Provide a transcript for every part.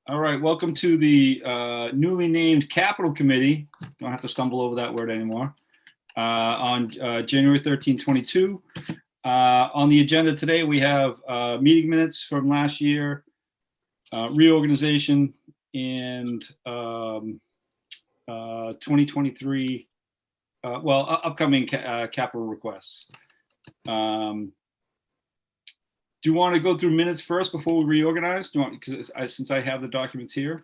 All right, welcome to the newly named Capital Committee. Don't have to stumble over that word anymore. On January 13, 22. On the agenda today, we have meeting minutes from last year, reorganization, and 2023, upcoming capital requests. Do you want to go through minutes first before we reorganize? Do you want, since I have the documents here?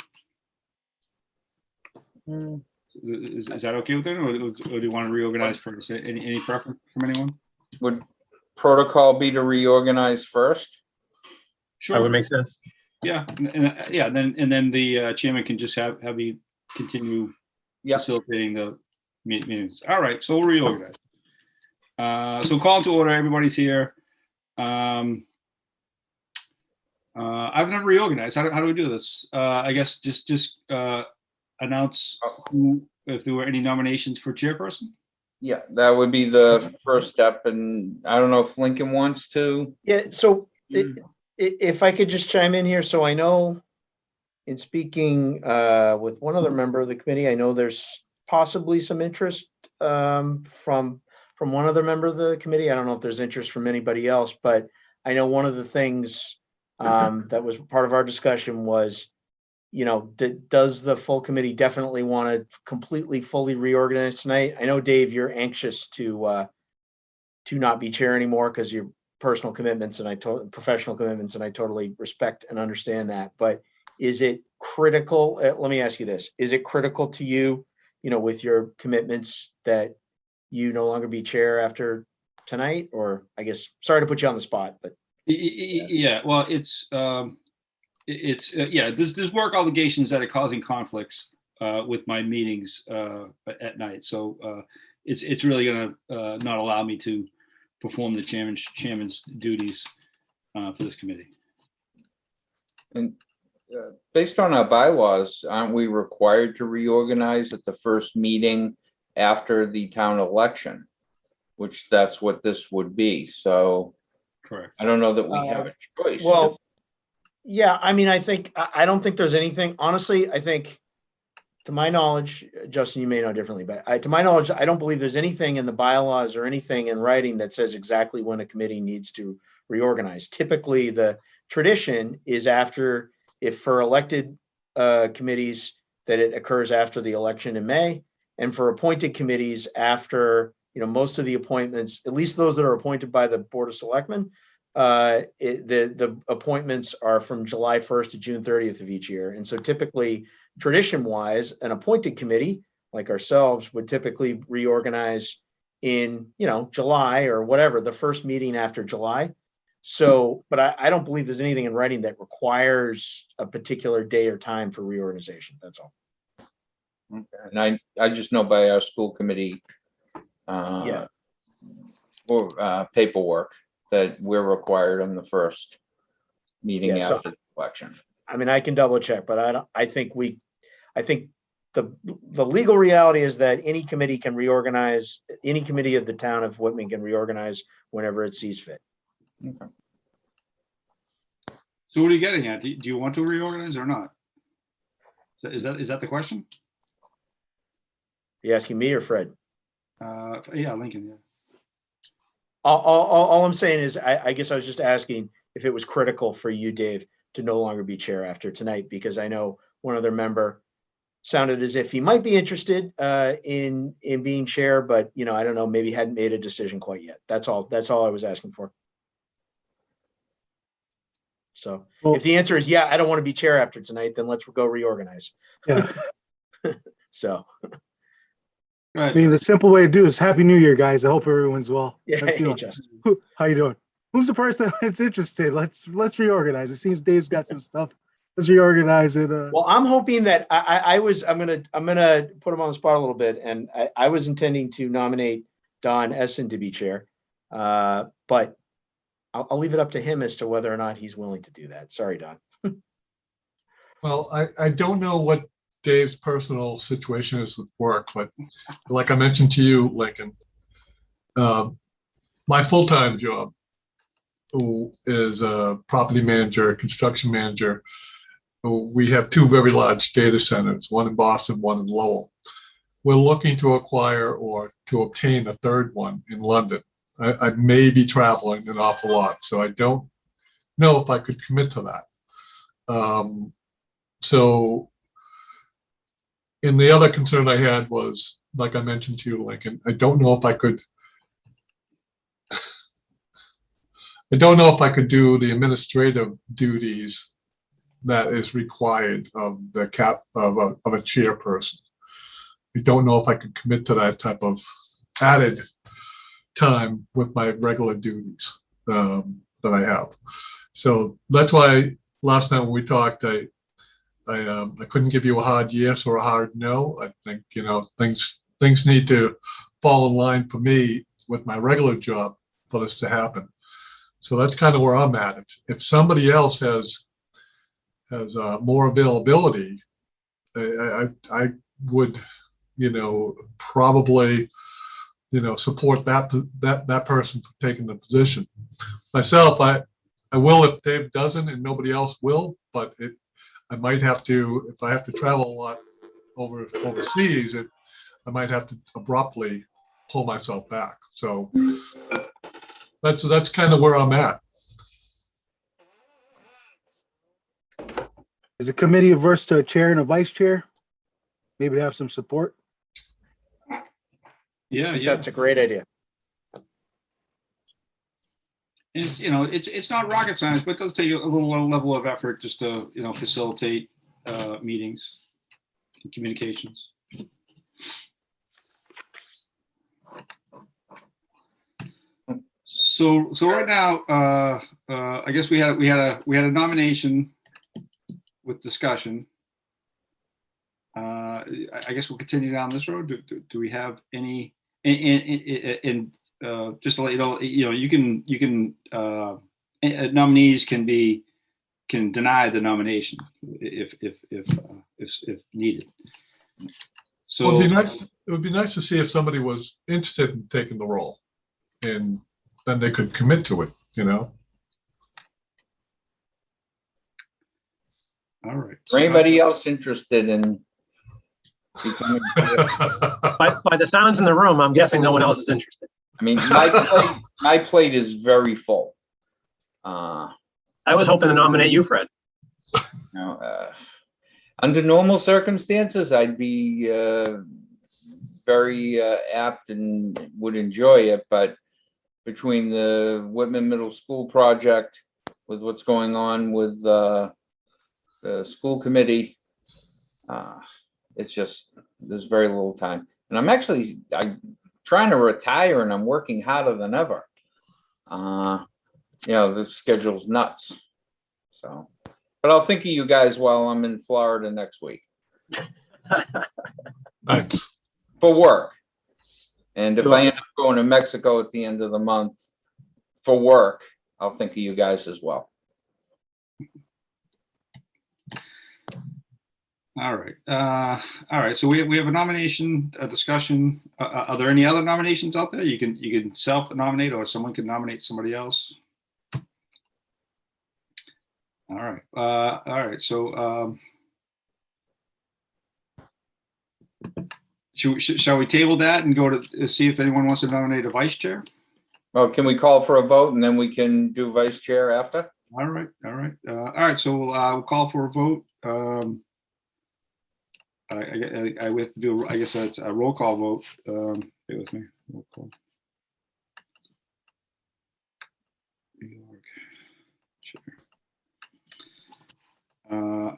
Is that okay with it, or do you want to reorganize first? Any preference from anyone? Would protocol be to reorganize first? Sure, that would make sense. Yeah, and then the chairman can just have you continue facilitating the meetings. All right, so we'll reorganize. So call to order. Everybody's here. I've never reorganized. How do we do this? I guess just announce if there were any nominations for chairperson. Yeah, that would be the first step. And I don't know if Lincoln wants to. Yeah, so if I could just chime in here. So I know in speaking with one other member of the committee, I know there's possibly some interest from one other member of the committee. I don't know if there's interest from anybody else, but I know one of the things that was part of our discussion was, does the full committee definitely want to completely, fully reorganize tonight? I know, Dave, you're anxious to not be chair anymore because your personal commitments and professional commitments, and I totally respect and understand that. But is it critical? Let me ask you this: is it critical to you, with your commitments, that you no longer be chair after tonight? Or I guess, sorry to put you on the spot, but. Yeah, well, there's work obligations that are causing conflicts with my meetings at night. So it's really going to not allow me to perform the chairman's duties for this committee. And based on our bylaws, aren't we required to reorganize at the first meeting after the town election? Which that's what this would be. So. Correct. I don't know that we have a choice. Well, yeah, I mean, I don't think there's anything, honestly. I think, to my knowledge, Justin, you may know differently, but to my knowledge, I don't believe there's anything in the bylaws or anything in writing that says exactly when a committee needs to reorganize. Typically, the tradition is if for elected committees, that it occurs after the election in May, and for appointed committees after, most of the appointments, at least those that are appointed by the Board of Selectmen, the appointments are from July 1st to June 30th of each year. And so typically, tradition-wise, an appointed committee like ourselves would typically reorganize in, July or whatever, the first meeting after July. So, but I don't believe there's anything in writing that requires a particular day or time for reorganization. That's all. Okay. And I just know by our school committee paperwork that we're required on the first meeting after the election. I mean, I can double check, but I think the legal reality is that any committee can reorganize, any committee of the town of Whitman can reorganize whenever it sees fit. Okay. So what are you getting at? Do you want to reorganize or not? So is that the question? Are you asking me or Fred? Yeah, Lincoln. Yeah. All I'm saying is, I guess I was just asking if it was critical for you, Dave, to no longer be chair after tonight, because I know one other member sounded as if he might be interested in being chair, but I don't know, maybe hadn't made a decision quite yet. That's all I was asking for. So if the answer is yeah, I don't want to be chair after tonight, then let's go reorganize. Yeah. So. Right. I mean, the simple way to do is Happy New Year, guys. I hope everyone's well. Yeah, hey, Justin. How you doing? Who's the person that's interested? Let's reorganize. It seems Dave's got some stuff. Let's reorganize it. Well, I'm hoping that I'm gonna put him on the spot a little bit, and I was intending to nominate Don Essen to be chair, but I'll leave it up to him as to whether or not he's willing to do that. Sorry, Don. Well, I don't know what Dave's personal situation is with work, but like I mentioned to you, Lincoln, my full-time job is a property manager, construction manager we have two very large data centers, one in Boston, one in Lowell. We're looking to acquire or to obtain a third one in London. I may be traveling an awful lot, so I don't know if I could commit to that. So, and the other concern I had was, like I mentioned to you, Lincoln, I don't know if I could do the administrative duties that is required of the of a chairperson. I don't know if I could commit to that type of added time with my regular duties that I have. So that's why last night when we talked, I couldn't give you a hard yes or a hard no. I think, you know, things need to fall in line for me with my regular job for this to happen. So that's kind of where I'm at. If somebody else has more availability, I would, you know, probably, you know, support that person for taking the position. Myself, I will if Dave doesn't and nobody else will, but I might have to, if I have to travel a lot overseas, I might have to abruptly pull myself back. So that's kind of where I'm at. Is the committee averse to a chair and a vice chair? Maybe to have some support? Yeah. That's a great idea. And it's, you know, it's not rocket science, but it does take a little level of effort just to, you know, facilitate meetings and communications. So right now, I guess we had a nomination with discussion. I guess we'll continue down this road. Do we have any? And just to let you know, you can nominees can deny the nomination if needed. So it would be nice to see if somebody was interested in taking the role, and then they could commit to it, you know. All right. Or anybody else interested in becoming? By the sounds in the room, I'm guessing no one else is interested. I mean, my plate is very full. I was hoping to nominate you, Fred. Under normal circumstances, I'd be very apt and would enjoy it, but between the Whitman Middle School project, with what's going on with the school committee, it's just, there's very little time. And I'm trying to retire and I'm working harder than ever. You know, the schedule's nuts. So, but I'll think of you guys while I'm in Florida next week. Thanks. For work. And if I end up going to Mexico at the end of the month for work, I'll think of you guys as well. All right. All right. So we have a nomination, a discussion. Are there any other nominations out there? You can self-nominate, or someone can nominate somebody else. All right. All right. So shall we table that and go to see if anyone wants to nominate a vice chair? Well, can we call for a vote and then we can do vice chair after? All right. All right. All right. So we'll call for a vote. I have to do, I guess that's a roll call vote. Bear with me. Roll call.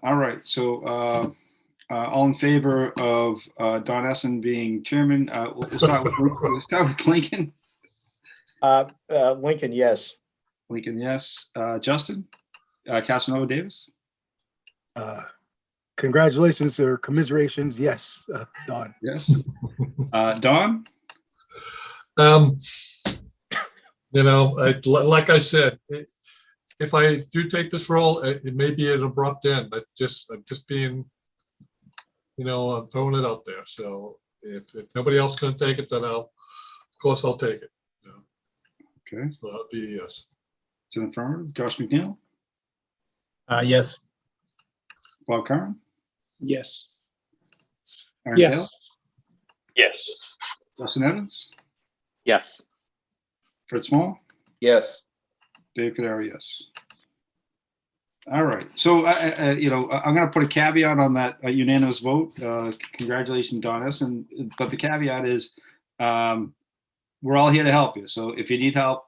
All right. So all in favor of Don Essen being chairman? We'll start with Lincoln. Lincoln, yes. Lincoln, yes. Justin, Casanova Davis. Congratulations or commiserations. Yes, Don. Yes. Don? You know, like I said, if I do take this role, it may be an abrupt end. I'm just being, you know, I'm throwing it out there. So if nobody else can take it, then of course I'll take it. You know? Okay. So that'll be a yes. It's an affirmative. Josh McNeil? Yes. Bob Curran, Yes. Aaron Taylor, Yes. Justin Evans, Yes. Fred Small, Yes. Dave Cadaro, yes. All right. So, I'm going to put a caveat on that unanimous vote. Congratulations, Don Essen. But the caveat is we're all here to help you. So if you need help,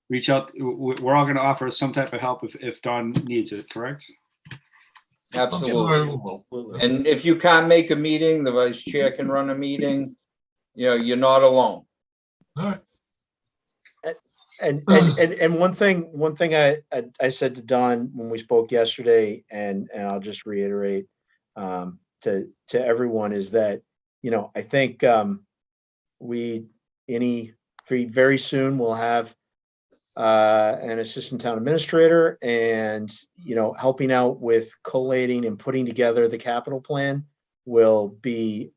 reach out. We're all going to offer some type of help if Don needs it, correct? Absolutely. Absolutely. And if you can't make a meeting, the vice chair can run a meeting. You're not alone. All right. And one thing I said to Don when we spoke yesterday, and I'll just reiterate to everyone is that, I think very soon we'll have an assistant town administrator, and helping out with collating and putting together the capital plan will be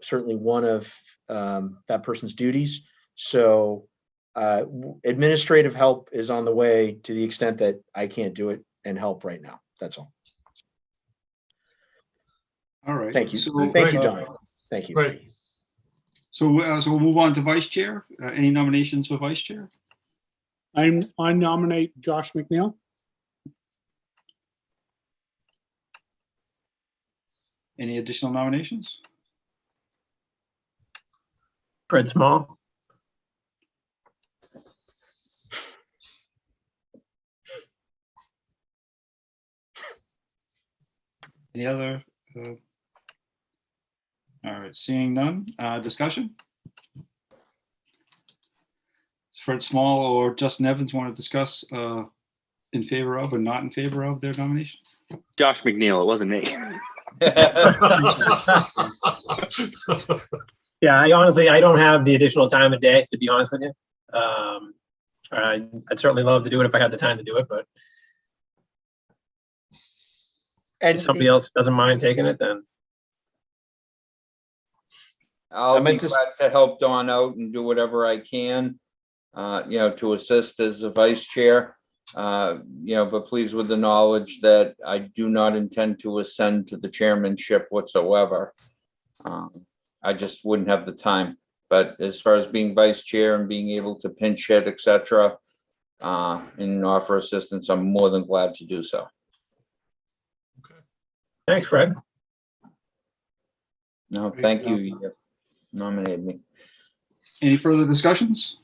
certainly one of that person's duties. So administrative help is on the way to the extent that I can't do it and help right now. That's all. All right. Thank you. So, Thank you, Don. Thank you. Great. So we'll move on to vice chair. Any nominations for vice chair? I nominate Josh McNeil. Any additional nominations? Fred Small. Any other? All right, seeing none. Discussion? Does Fred Small or Justin Evans want to discuss in favor of or not in favor of their nomination? Josh McNeil, it wasn't me. Yeah, I don't have the additional time of day, to be honest with you. I'd certainly love to do it if I had the time to do it, but And if somebody else doesn't mind taking it, then I'll I be meant to- glad to help Dawn out and do whatever I can, to assist as the vice chair. But please with the knowledge that I do not intend to ascend to the chairmanship whatsoever. I just wouldn't have the time. But as far as being vice chair and being able to pinch hit, et cetera, and offer assistance, I'm more than glad to do so. thanks, Fred. No, Great. thank you. You nominated me. Any further discussions?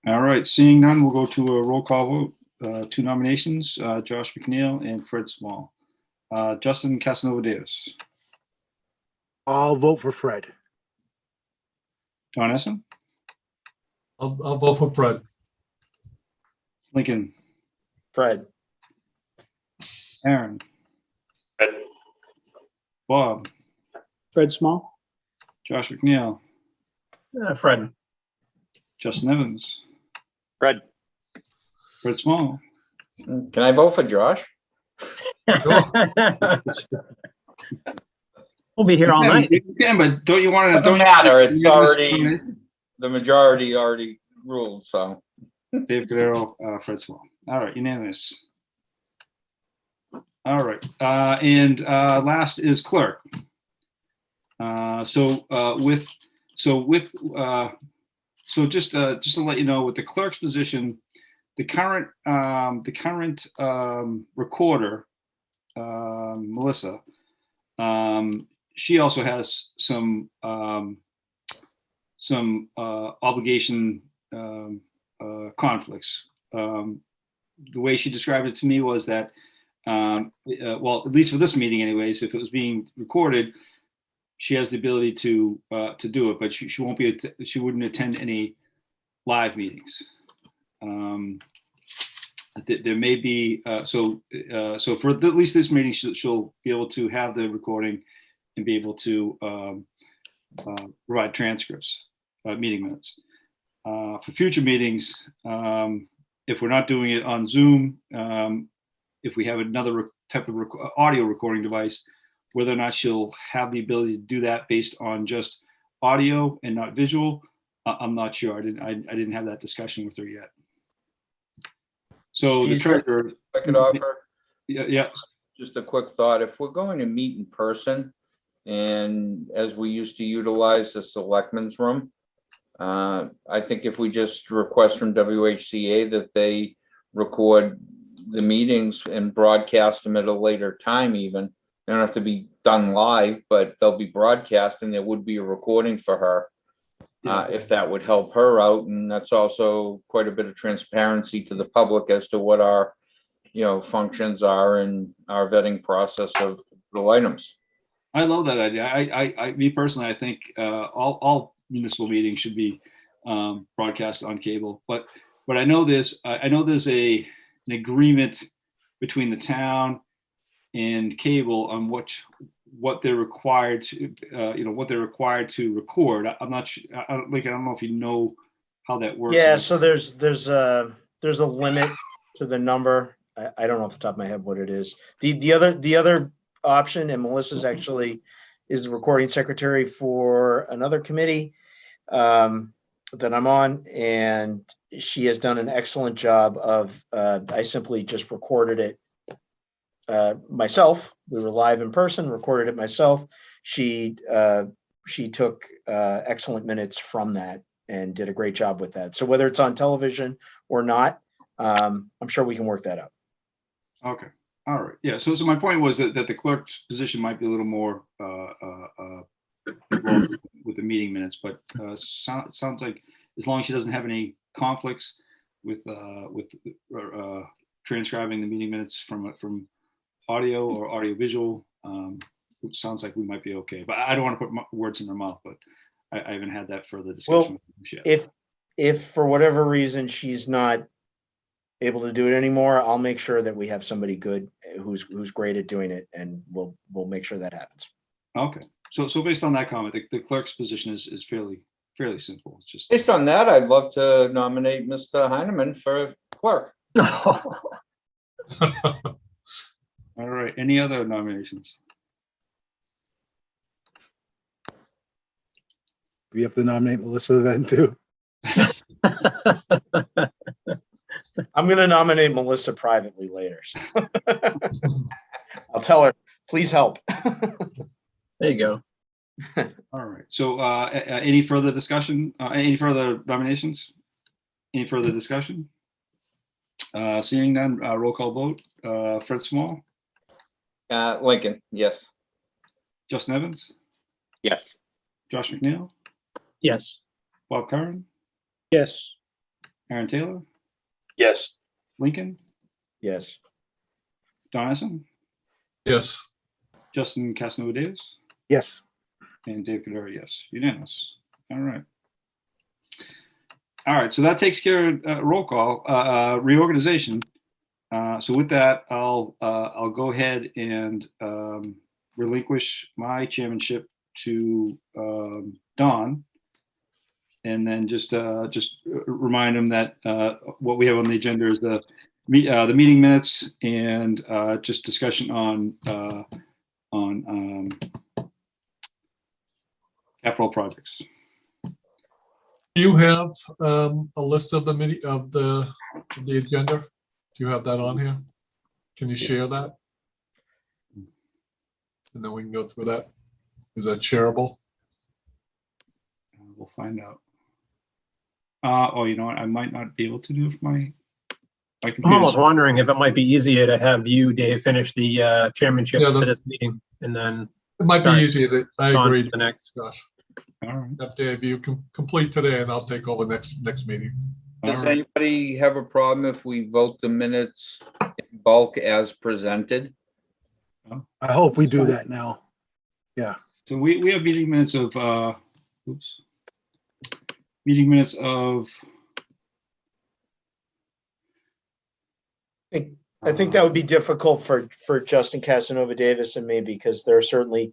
All right, seeing none, we'll go to a roll call vote. Two nominations, Josh McNeil and Fred Small. Justin Casanova Davis. I'll vote for Fred. Don Essen. I'll vote for Fred. Lincoln. Fred. Aaron. Bob. Fred Small. Josh McNeil. Fred. Justin Evans. Fred. Fred Small. Can I vote for Josh? We'll be here all night. You can, but don't you want to? Doesn't matter. It's already, the majority already ruled, so. Dave Cadaro, Fred Small. All right, unanimous. All right, and last is clerk. So just to let you know, with the clerk's position, the current recorder, Melissa, she also has some obligation conflicts. The way she described it to me was that, well, at least for this meeting, anyways, if it was being recorded, she has the ability to do it, but she won't be. She wouldn't attend any live meetings. There may be so for at least this meeting, she'll be able to have the recording and be able to provide transcripts, meeting minutes. For future meetings, if we're not doing it on Zoom, if we have another type of audio recording device, whether or not she'll have the ability to do that based on just audio and not visual, I'm not sure. I didn't have that discussion with her yet. So the treasurer. I could offer, Yeah. Just a quick thought, if we're going to meet in person, and as we used to utilize the selectmen's room, I think if we just request from WHCA that they record the meetings and broadcast them at a later time even, they don't have to be done live, but they'll be broadcast and there would be a recording for her. If that would help her out, and that's also quite a bit of transparency to the public as to what our, functions are and our vetting process of the items. I love that idea. Me personally, I think all municipal meetings should be broadcast on cable. But I know there's an agreement between the town and cable on what they're required to what they're required to record. I'm not sure. I don't know if you know how that works. Yeah, so there's a limit to the number. I don't know off the top of my head what it is. The other option, and Melissa's actually is the recording secretary for another committee that I'm on, and she has done an excellent job of. I simply just recorded it myself. We were live in person, recorded it myself. She took excellent minutes from that and did a great job with that. So whether it's on television or not, I'm sure we can work that out. Okay. All right. Yeah. So my point was that the clerk's position might be a little more involved with the meeting minutes, but it sounds like as long as she doesn't have any conflicts with transcribing the meeting minutes from audio or audiovisual, it sounds like we might be okay. But I don't want to put words in her mouth, but I haven't had that further discussion yet. If for whatever reason she's not able to do it anymore, I'll make sure that we have somebody good who's great at doing it, and we'll make sure that happens. Okay. So based on that comment, the clerk's position is fairly simple. It's just Based on that, I'd love to nominate Mr. Heineman for clerk. all right. Any other nominations? We have to nominate Melissa then too. I'm going to nominate Melissa privately later. So. I'll tell her, please help. There you go. All right. So any further discussion? Any further nominations? Any further discussion? Seeing none, roll call vote. Fred Small? Lincoln, yes. Justin Evans? Yes. Josh McNeil? Yes. Bob Curran? Yes. Aaron Taylor? Yes. Lincoln? Yes. Don Essen? Yes. Justin Casanova Davis? Yes. And Dave Cadore, yes. Unanimous. All right. All right. So that takes care of roll call, reorganization. So with that, I'll go ahead and relinquish my chairmanship to Don, and then just remind him that what we have on the agenda is the meeting minutes and just discussion on capital projects. Do you have a list of the agenda? Do you have that on here? Can you share that? And then we can go through that. Is that shareable? We'll find out. You know what? I might not be able to do it from my computer. I'm almost wondering if it might be easier to have you, Dave, finish the chairmanship Yeah, for this meeting, and then It might be Sorry. easier. I on agree. to the next. Gosh, All right. have Dave, you can complete today, and I'll take over next meeting. Does All right. anybody have a problem if we vote the minutes in bulk as presented? I hope we do that now. So we have meeting minutes of meeting minutes of. I think that would be difficult for Justin Casanova Davis and me, because there are certainly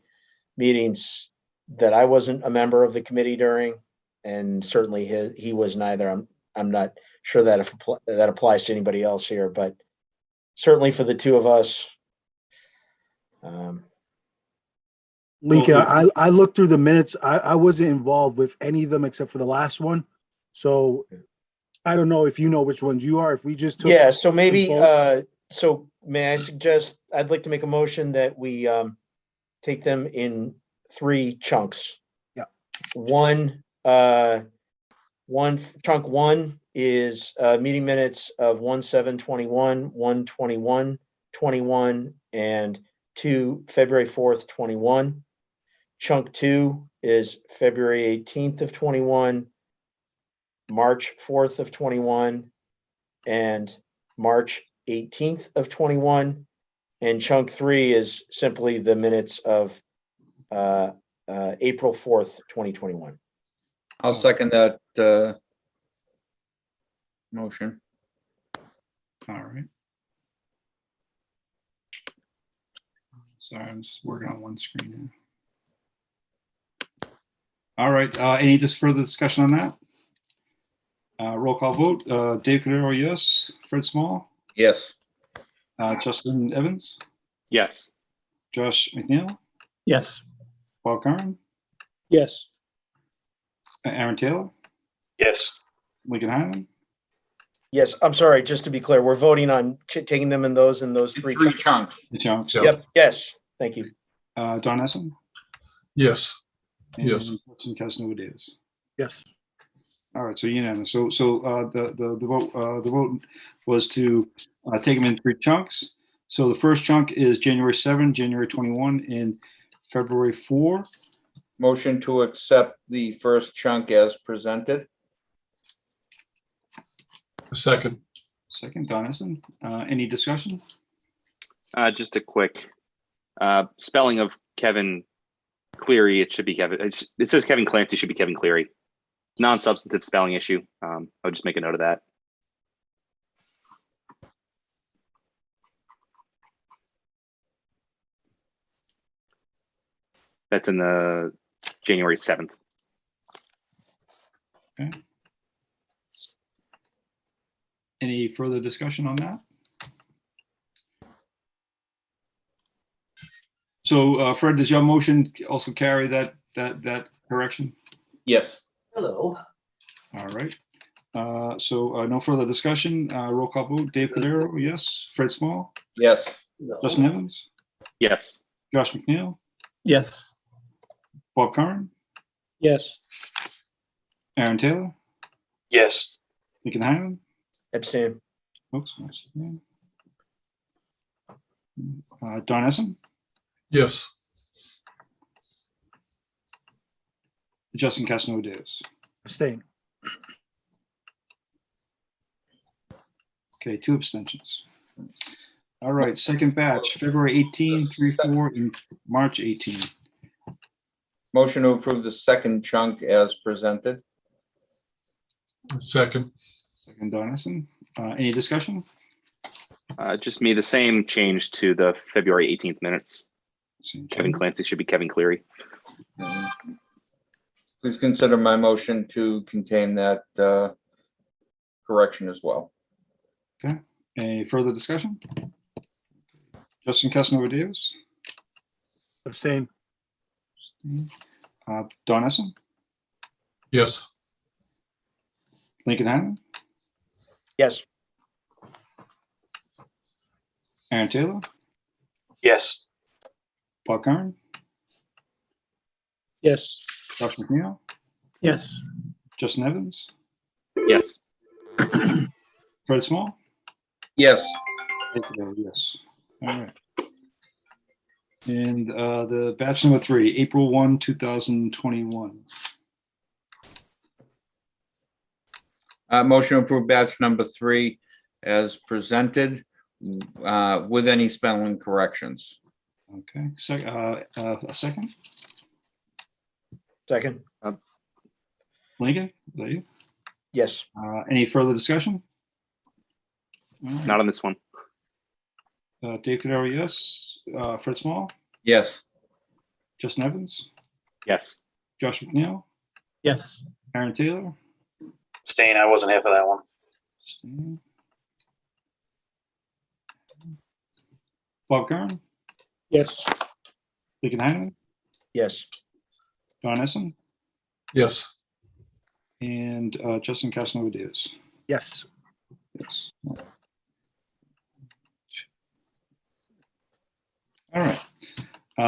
meetings that I wasn't a member of the committee during, and certainly he was neither. I'm not sure that if that applies to anybody else here, but certainly for the two of us. Lincoln, I looked through the minutes. I wasn't involved with any of them except for the last one. So I don't know if you know which ones you are. If we just took Yeah, so maybe, vote. so may I suggest, I'd like to make a motion that we take them in 3 chunks. Yeah. One, chunk 1 is meeting minutes of 1/7/21, 1/21/21, and 2 February 4th, 21. Chunk 2 is February 18th of 21, March 4th of 21, and March 18th of 21. And chunk 3 is simply the minutes of April 4th, 2021. I'll second that motion. All right. Sorry, I'm just working on one screen here. All right, any further discussion on that? Roll call vote, Dave Cadero, yes. Fred Small, Yes. Justin Evans, Yes. Josh McNeil, Yes. Paul Curran, Yes. Aaron Taylor, Yes. Lincoln Hyman. Yes, I'm sorry, just to be clear, we're voting on taking them in those 3 Three chunks. chunks. The chunks. Yeah. Yep, yes, thank you. Don Essen. Yes. And Yes. Justin Casanova Davis. Yes. All right, so unanimous. So the vote was to take them in 3 chunks. So the first chunk is January 7, January 21, and February 4. Motion to accept the first chunk as presented. Second. Second, Don Essen. Any discussion? Just a quick spelling of Kevin Cleary. It should be Kevin. It says Kevin Clancy. Should be Kevin Cleary. Non-substantive spelling issue. I'll just make a note of that. That's in the January 7th. Okay. Any further discussion on that? So Fred, does your motion also carry that correction? Yes. Hello. All right. So no further discussion. Roll call vote. Dave Cadero, yes. Fred Small, Yes. Justin Evans, Yes. Josh McNeil, Yes. Bob Curran, Yes. Aaron Taylor, Yes. Lincoln Hyman. Abstain. Oops. Don Essen, Yes. Justin Casanova Davis. Abstain. Okay, 2 abstentions. All right, second batch, February 18, 3/4, and March 18. Motion to approve the second chunk as presented. Second. Second, Don Essen. Any discussion? Just me, the same change to the February 18th minutes. Same Kevin change. Clancy should be Kevin Cleary. Please consider my motion to contain that correction as well. Okay. Any further discussion? Justin Casanova Davis. Abstain. Don Essen. Yes. Lincoln Hyman. Yes. Aaron Taylor. Yes. Bob Curran. Yes. Josh McNeil. Yes. Justin Evans. Yes. Fred Small. Yes. Yes. All right. And the batch number 3, April 1, 2021. Motion to approve batch number 3 as presented with any spelling corrections. Okay. A second. Second. Lincoln, is that you? Yes. Any further discussion? All right. Not on this one. Dave Cadero, yes. Fred Small. Yes. Justin Evans. Yes. Josh McNeil. Yes. Aaron Taylor. Abstain. I wasn't here for that one. Abstain. Bob Curran. Yes. Lincoln Hyman. Yes. Don Essen. Yes. And Justin Casanova Davis. Yes. Yes. All right.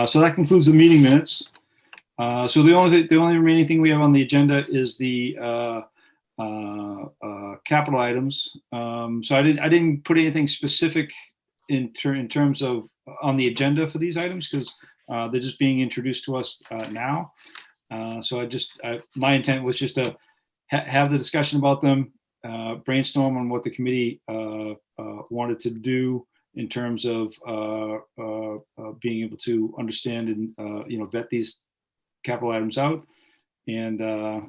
So that concludes the meeting minutes. So the only remaining thing we have on the agenda is the capital items. So I didn't put anything specific in terms of on the agenda for these items because they're just being introduced to us now. So my intent was just to have the discussion about them, brainstorm on what the committee wanted to do in terms of being able to understand and vet these capital items out and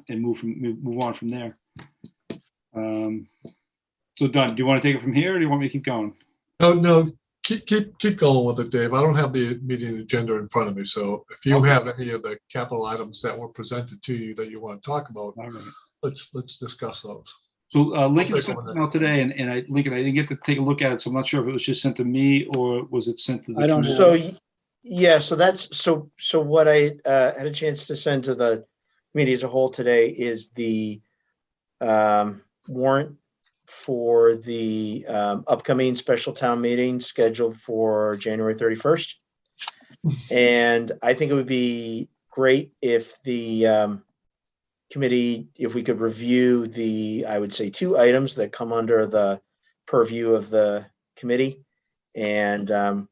move on from there. So Don, do you want to take it from here, or do you want me to keep going? No, keep going with it, Dave. I don't have the meeting agenda in front of me, so if you have any of the capital items that were presented to you that you want to talk about, All right. let's discuss those. So Lincoln sent it out today, and Lincoln, I didn't get to take a look at it, so I'm not sure if it was just sent to me or was it sent to the I don't committee? So, yeah, so that's, so what I had a chance to send to the committee as a whole today is the warrant for the upcoming special town meeting scheduled for January 31st. And I think it would be great if the committee, if we could review I would say 2 items that come under the purview of the committee. And I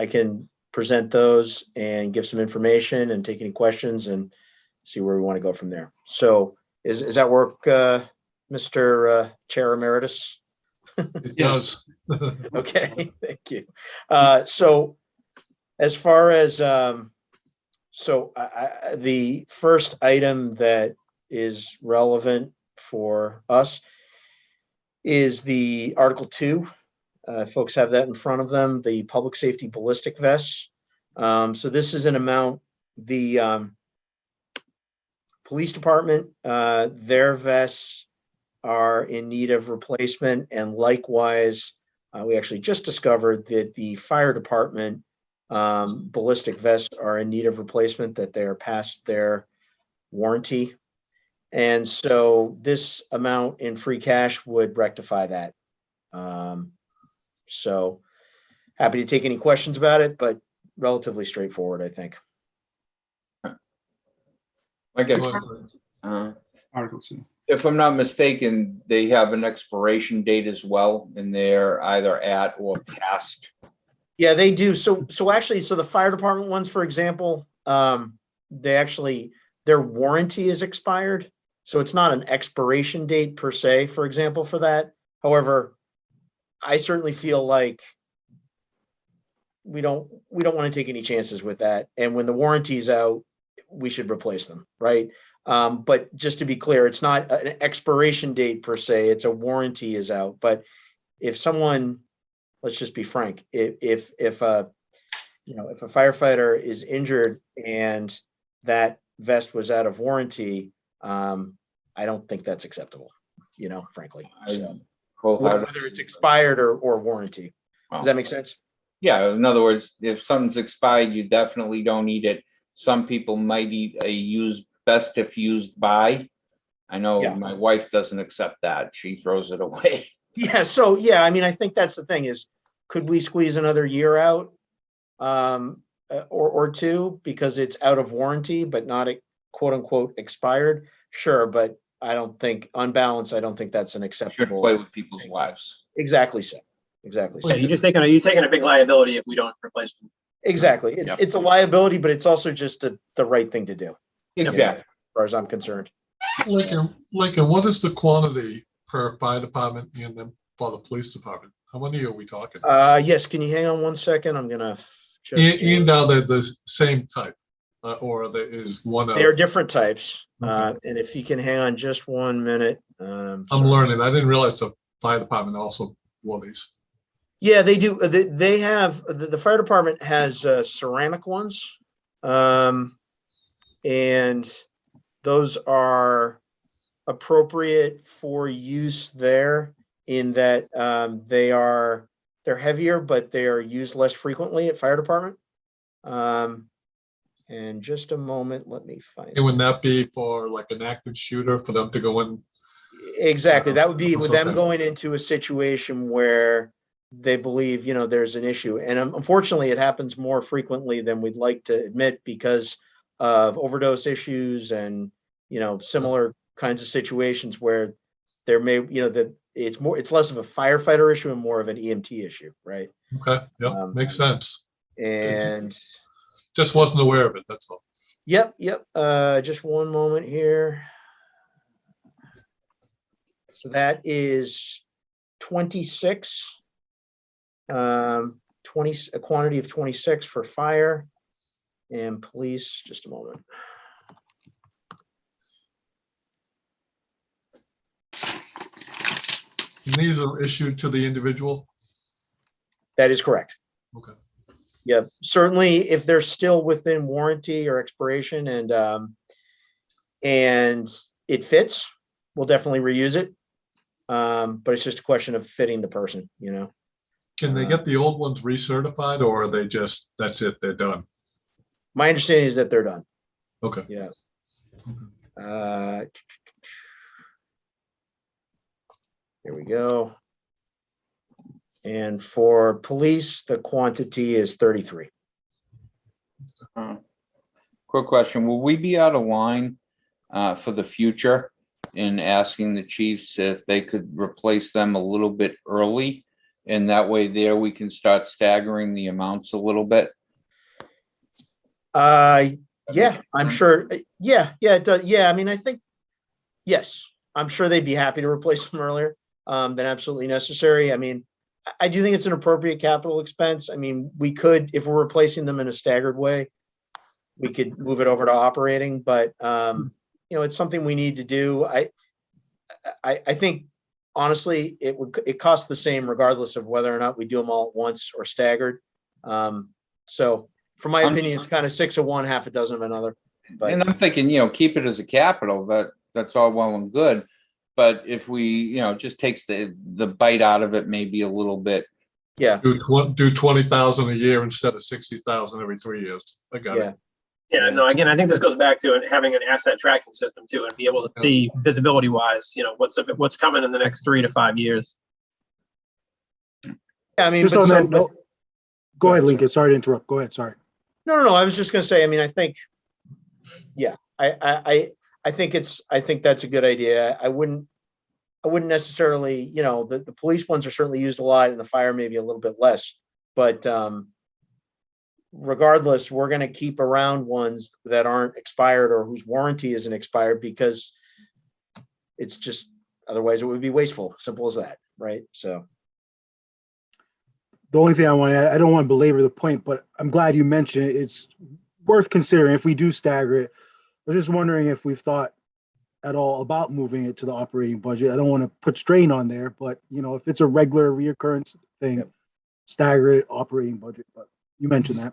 can present those and give some information and take any questions and see where we want to go from there. So is that work, Mr. Chair Emeritus? It does. Okay, thank you. So as far as, the first item that is relevant for us is the Article 2. Folks have that in front of them, the public safety ballistic vests. So this is an amount, the police department, their vests are in need of replacement. And likewise, we actually just discovered that the fire department ballistic vests are in need of replacement, that they are past their warranty. And so this amount in free cash would rectify that. So happy to take any questions about it, but relatively straightforward, I think. Article 2. If I'm not mistaken, they have an expiration date as well, and they're either at or past. Yeah, they do. So actually, the fire department ones, for example, their warranty is expired. So it's not an expiration date per se, for example, for that. However, I certainly feel like we don't want to take any chances with that. And when the warranty's out, we should replace them, right? But just to be clear, it's not an expiration date per se, it's a warranty is out. But if someone, let's just be frank, if a firefighter is injured and that vest was out of warranty, I don't think that's acceptable, frankly. So, whether it's expired or warranty. Does that make sense? Yeah, in other words, if something's expired, you definitely don't need it. Some people might need a used best if used by. I know my wife doesn't accept that. She throws it away. Yeah. So, yeah, I mean, I think that's the thing is, could we squeeze another year out or 2 because it's out of warranty, but not quote unquote expired? Sure. But I don't think on balance, I don't think that's an acceptable. Shouldn't play with people's lives. Exactly so. Exactly. Yeah, you're taking a big liability if we don't replace them. Exactly. It's a liability, but it's also just the right thing to do. Exactly. As far as I'm concerned. Lincoln, what is the quantity per fire department and then for the police department? How many are we talking? Yes. Can you hang on one second? I'm going to just. And are they the same type? Or there is one They are different types. Okay. And if you can hang on just 1 minute. I'm learning. I didn't realize the fire department also wore these. Yeah, they do. They have, the fire department has ceramic ones. And those are appropriate for use there in that they're heavier, but they are used less frequently at fire department. And just a moment, let me find. And would that be for like an active shooter for them to go in? Exactly. That would be with them Okay. going into a situation where they believe, there's an issue. And unfortunately, it happens more frequently than we'd like to admit because of overdose issues and, similar kinds of situations where there may, that it's less of a firefighter issue and more of an EMT issue, right? Okay, yep, makes sense. And Just wasn't aware of it, that's all. Yep. Just one moment here. So that is 26, a quantity of 26 for fire and police. Just a moment. And these are issued to the individual? That is correct. Okay. Yeah, certainly if they're still within warranty or expiration and it fits, we'll definitely reuse it. But it's just a question of fitting the person, Can they get the old ones recertified, or are they just, that's it, they're done? My understanding is that they're done. Okay. Yeah. Here we go. And for police, the quantity is 33. Quick question, will we be out of line for the future in asking the chiefs if they could replace them a little bit early? And that way there we can start staggering the amounts a little bit? Yeah, I'm sure. Yeah, it does. Yeah, I mean, I think, yes, I'm sure they'd be happy to replace them earlier than absolutely necessary. I mean, I do think it's an appropriate capital expense. I mean, we could, if we're replacing them in a staggered way, we could move it over to operating, but it's something we need to do. I think honestly, it costs the same regardless of whether or not we do them all at once or staggered. So from my opinion, it's kind of 6 of one, half a dozen of another. But, and I'm thinking, keep it as a capital, that's all well and good. But if we, just takes the bite out of it, maybe a little bit. Yeah. Do 20,000 a year instead of 60,000 every 3 years. I got it. Yeah, no, again, I think this goes back to having an asset tracking system too, and be able to see visibility wise, what's coming in the next 3 to 5 years. Yeah, I mean, Just on that note, go ahead, Lincoln. Sorry to interrupt. Go ahead. Sorry. No. I was just going to say, I mean, I think, yeah, I think that's a good idea. I wouldn't necessarily, the police ones are certainly used a lot and the fire maybe a little bit less, but regardless, we're going to keep around ones that aren't expired or whose warranty isn't expired because it's just, otherwise it would be wasteful. Simple as that. Right. So. The only thing I don't want to belabor the point, but I'm glad you mentioned it. It's worth considering if we do stagger it. I was just wondering if we've thought at all about moving it to the operating budget. I don't want to put strain on there, but if it's a regular reoccurrence thing, stagger it operating budget. But you mentioned that.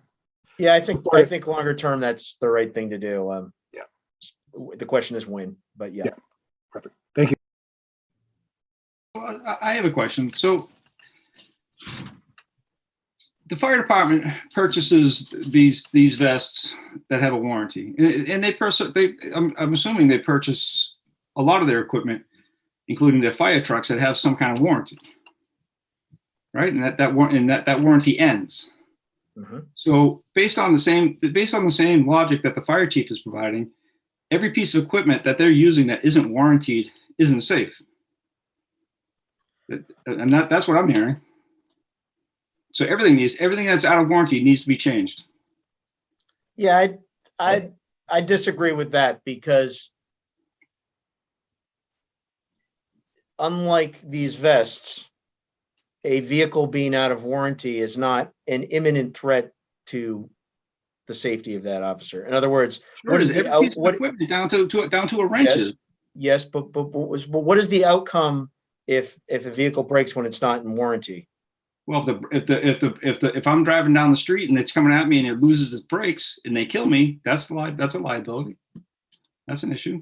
Yeah, I think longer term that's the right thing to do. Yeah. The question is when, but yeah. Perfect. Thank you. Well, I have a question. So the fire department purchases these vests that have a warranty, and I'm assuming they purchase a lot of their equipment, including their fire trucks, that have some kind of warranty, right? And that warranty ends. Mm-hmm. So based on the same logic that the fire chief is providing, every piece of equipment that they're using that isn't warranted isn't safe, and that's what I'm hearing. So everything that's out of warranty needs to be changed. Yeah, I disagree with that because unlike these vests, a vehicle being out of warranty is not an imminent threat to the safety of that officer. In other words, what is every piece of equipment down to a wrench? Yes, but what is the outcome if a vehicle breaks when it's not in warranty? Well, if I'm driving down the street and it's coming at me and it loses its brakes and they kill me, that's a liability. That's an issue.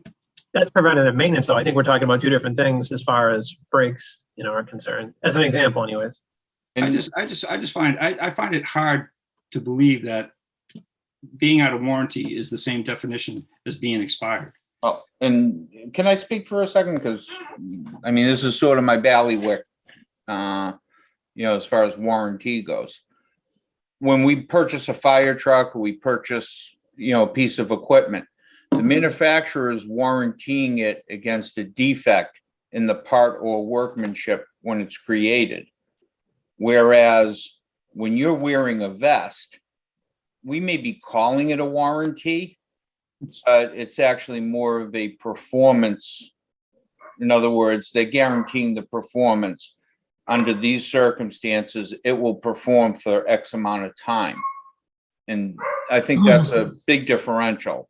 That's preventative maintenance, though. I think we're talking about two different things as far as brakes, are concerned. As an example, anyways. And I find it hard to believe that being out of warranty is the same definition as being expired. Oh, and can I speak for a second? Because I mean, this is sort of my ballywick. as far as warranty goes. When we purchase a fire truck, or we purchase, a piece of equipment, the manufacturer is warranting it against a defect in the part or workmanship when it's created. Whereas when you're wearing a vest, we may be calling it a warranty, but it's actually more of a performance. In other words, they're guaranteeing the performance. Under these circumstances, it will perform for X amount of time. And I think that's a big differential,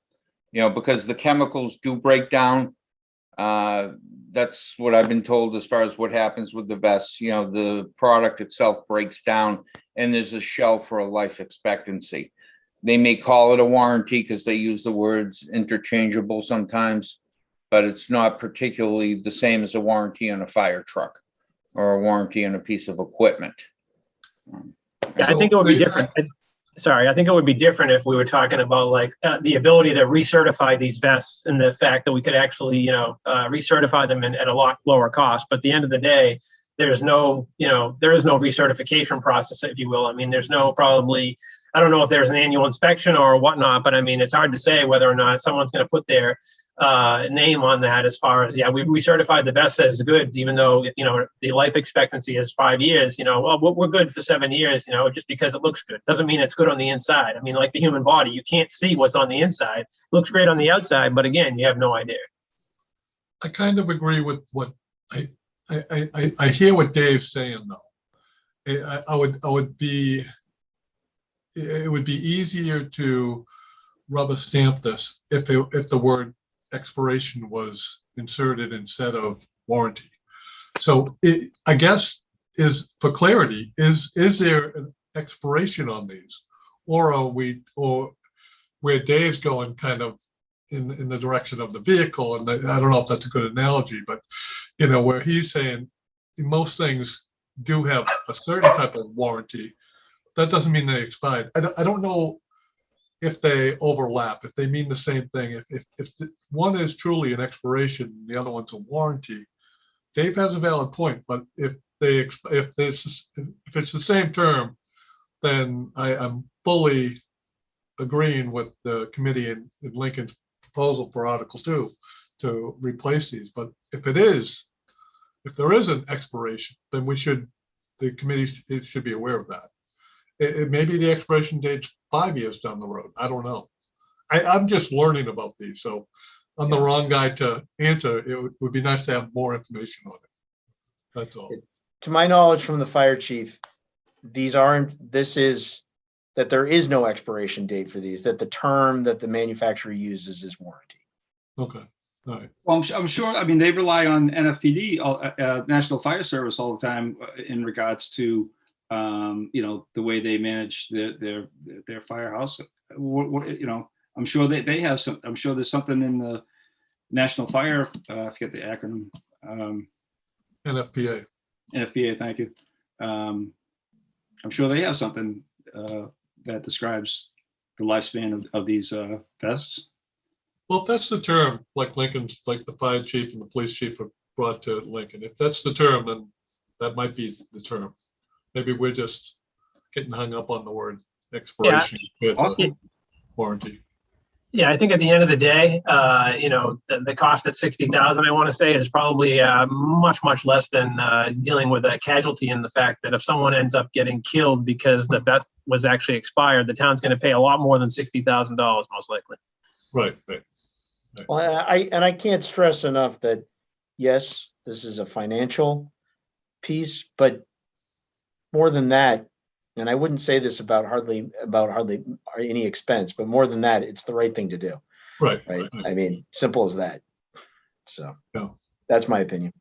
because the chemicals do break down. That's what I've been told as far as what happens with the vests. The product itself breaks down and there's a shelf for a life expectancy. They may call it a warranty because they use the words interchangeable sometimes, but it's not particularly the same as a warranty on a fire truck or a warranty on a piece of equipment. Yeah, I think it would be different. I think it would be different if we were talking about like the ability to recertify these vests and the fact that we could actually, recertify them at a lot lower cost. But at the end of the day, there is no recertification process, if you will. I mean, there's no probably, I don't know if there's an annual inspection or whatnot, but I mean, it's hard to say whether or not someone's going to put their name on that as far as, we certified the vest as good, even though, the life expectancy is 5 years, well, we're good for 7 years, just because it looks good. Doesn't mean it's good on the inside. I mean, like the human body, you can't see what's on the inside. It looks great on the outside, but again, you have no idea. I kind of agree with what I hear what Dave's saying though. It would be easier to rubber stamp this if the word expiration was inserted instead of warranty. So I guess is for clarity, is there an expiration on these, or where Dave's going kind of in the direction of the vehicle, and I don't know if that's a good analogy, but where he's saying most things do have a certain type of warranty. That doesn't mean they expired. I don't know if they overlap, if they mean the same thing. If one is truly an expiration, the other one's a warranty. Dave has a valid point, but if it's the same term, then I'm fully agreeing with the committee and Lincoln's proposal for Article 2 to replace these. But if there is an expiration, then the committee should be aware of that. It may be the expiration date's 5 years down the road. I don't know. I'm just learning about these, so I'm the wrong guy to answer. It would be nice to have more information on it. That's all. To my knowledge from the fire chief, that there is no expiration date for these, that the term that the manufacturer uses is warranty. Okay. All right. Well, I'm sure. I mean, they rely on NFPD, National Fire Service, all the time in regards to, the way they manage their firehouse. I'm sure they have some. I'm sure there's something in the National Fire. I forget the acronym. NFPA. NFPA. Thank you. I'm sure they have something that describes the lifespan of these vests. Well, if that's the term, like the fire chief and the police chief have brought to Lincoln, if that's the term, then that might be the term. Maybe we're just getting hung up on the word expiration with warranty. Yeah, I think at the end of the day, the cost at $60,000, I want to say, is probably much less than dealing with a casualty in the fact that if someone ends up getting killed because the vest was actually expired, the town's going to pay a lot more than $60,000 most likely. Right. Well, I can't stress enough that yes, this is a financial piece, but more than that, and I wouldn't say this about hardly any expense, but more than that, it's the right thing to do. Right. I mean, simple as that. So yeah. That's my opinion.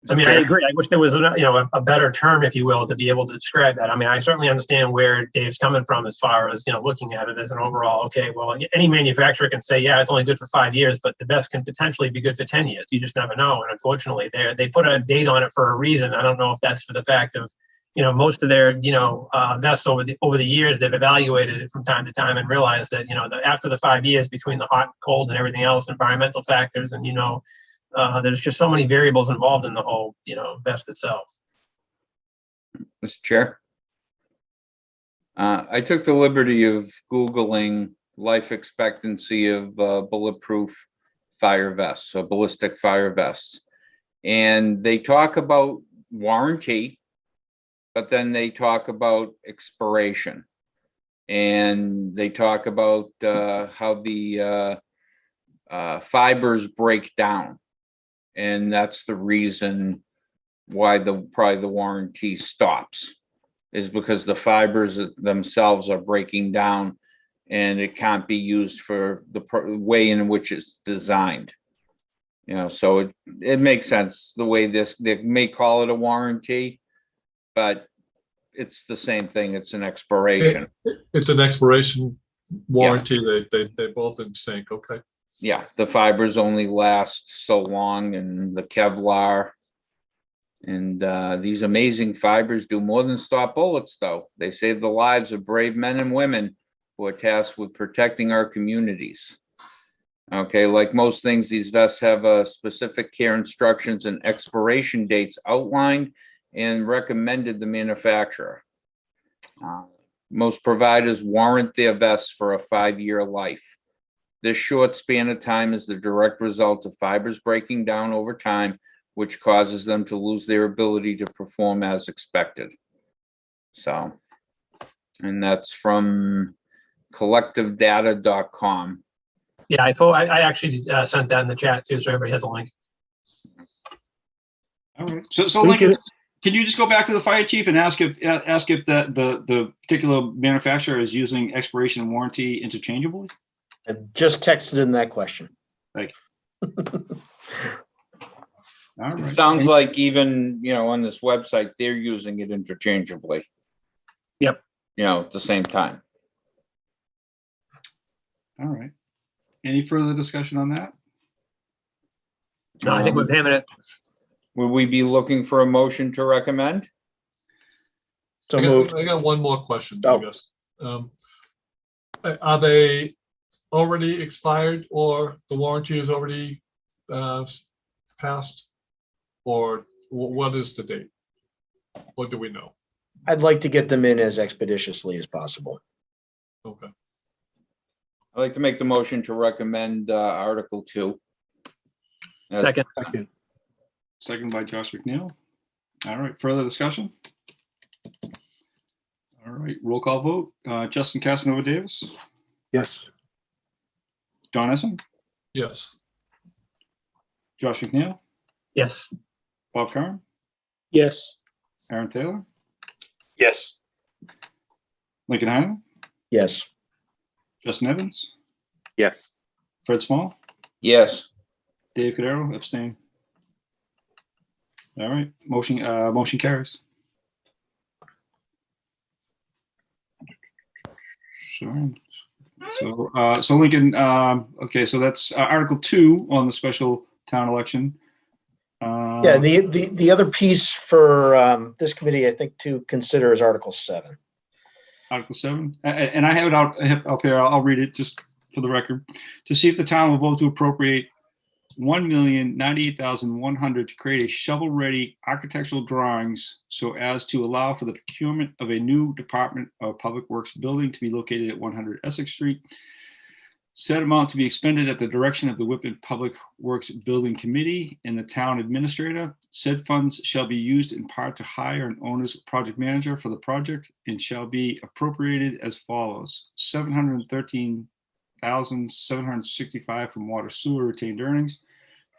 I mean, I agree. I wish there was a better term, if you will, to be able to describe that. I mean, I certainly understand where Dave's coming from as far as, looking at it as an overall, okay, well, any manufacturer can say, yeah, it's only good for 5 years, but the vest can potentially be good for 10 years. You just never know. And unfortunately, they put a date on it for a reason. I don't know if that's for the fact of, most of their, vests over the years, they've evaluated it from time to time and realized that, after the 5 years between the hot, cold, and everything else, environmental factors and, There's just so many variables involved in the whole, vest itself. Mr. Chair. I took the liberty of Googling life expectancy of bulletproof fire vests, so ballistic fire vests. And they talk about warranty, but then they talk about expiration. And they talk about how the fibers break down. And that's the reason why probably the warranty stops, is because the fibers themselves are breaking down and it can't be used for the way in which it's designed. So it makes sense the way they may call it a warranty, but it's the same thing. It's an expiration. It's an expiration warranty. Yeah. They both in sync. Okay. Yeah, the fibers only last so long, and the Kevlar. And these amazing fibers do more than stop bullets, though. They save the lives of brave men and women who are tasked with protecting our communities. Okay, like most things, these vests have specific care instructions and expiration dates outlined and recommended the manufacturer. Most providers warrant their vests for a 5-year life. This short span of time is the direct result of fibers breaking down over time, which causes them to lose their ability to perform as expected. So, and that's from collectivedata.com. Yeah, I actually sent that in the chat too, so everybody has a link. All right. So Lincoln, can you just go back to the fire chief and ask if the particular manufacturer is using expiration and warranty interchangeably? I just texted in that question. Thank you. All right. It sounds like even, on this website, they're using it interchangeably. Yep. At the same time. All right. Any further discussion on that? No, I think we've hammered it. Would we be looking for a motion to recommend? So I got one more question, I guess. Are they already expired, or the warranty is already passed? Or what is the date? What do we know? I'd like to get them in as expeditiously as possible. Okay. I'd like to make the motion to recommend Article 2. Second. Second by Josh McNeil. All right. Further discussion? All right. Roll call vote. Justin Casanova Davis. Yes. Don Essen. Yes. Josh McNeil. Yes. Bob Curran. Yes. Aaron Taylor. Yes. Lincoln Hyman. Yes. Justin Evans. Yes. Fred Small. Yes. Dave Cadero, abstain. All right. Motion carries. Sure. So Lincoln, okay, so that's Article 2 on the special town election. Yeah, the other piece for this committee, I think, to consider is Article 7. Article 7, and I have it up here. I'll read it just for the record. To see if the town will vote to appropriate $1,098,100 to create a shovel-ready architectural drawings so as to allow for the procurement of a new Department of Public Works building to be located at 100 Essex Street. Said amount to be expended at the direction of the Whitman Public Works Building Committee and the town administrator. Said funds shall be used in part to hire an owner's project manager for the project and shall be appropriated as follows: $713,765 from water sewer retained earnings,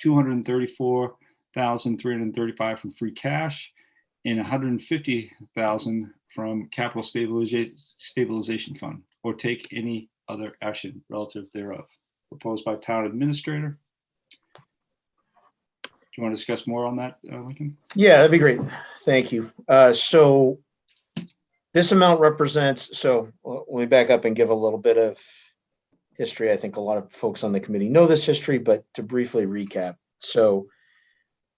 $234,335 from free cash, and $150,000 from capital stabilization fund, or take any other action relative thereof. Proposed by town administrator. Do you want to discuss more on that, Lincoln? Yeah, that'd be great. Thank you. So this amount represents, so let me back up and give a little bit of history. I think a lot of folks on the committee know this history, but to briefly recap. So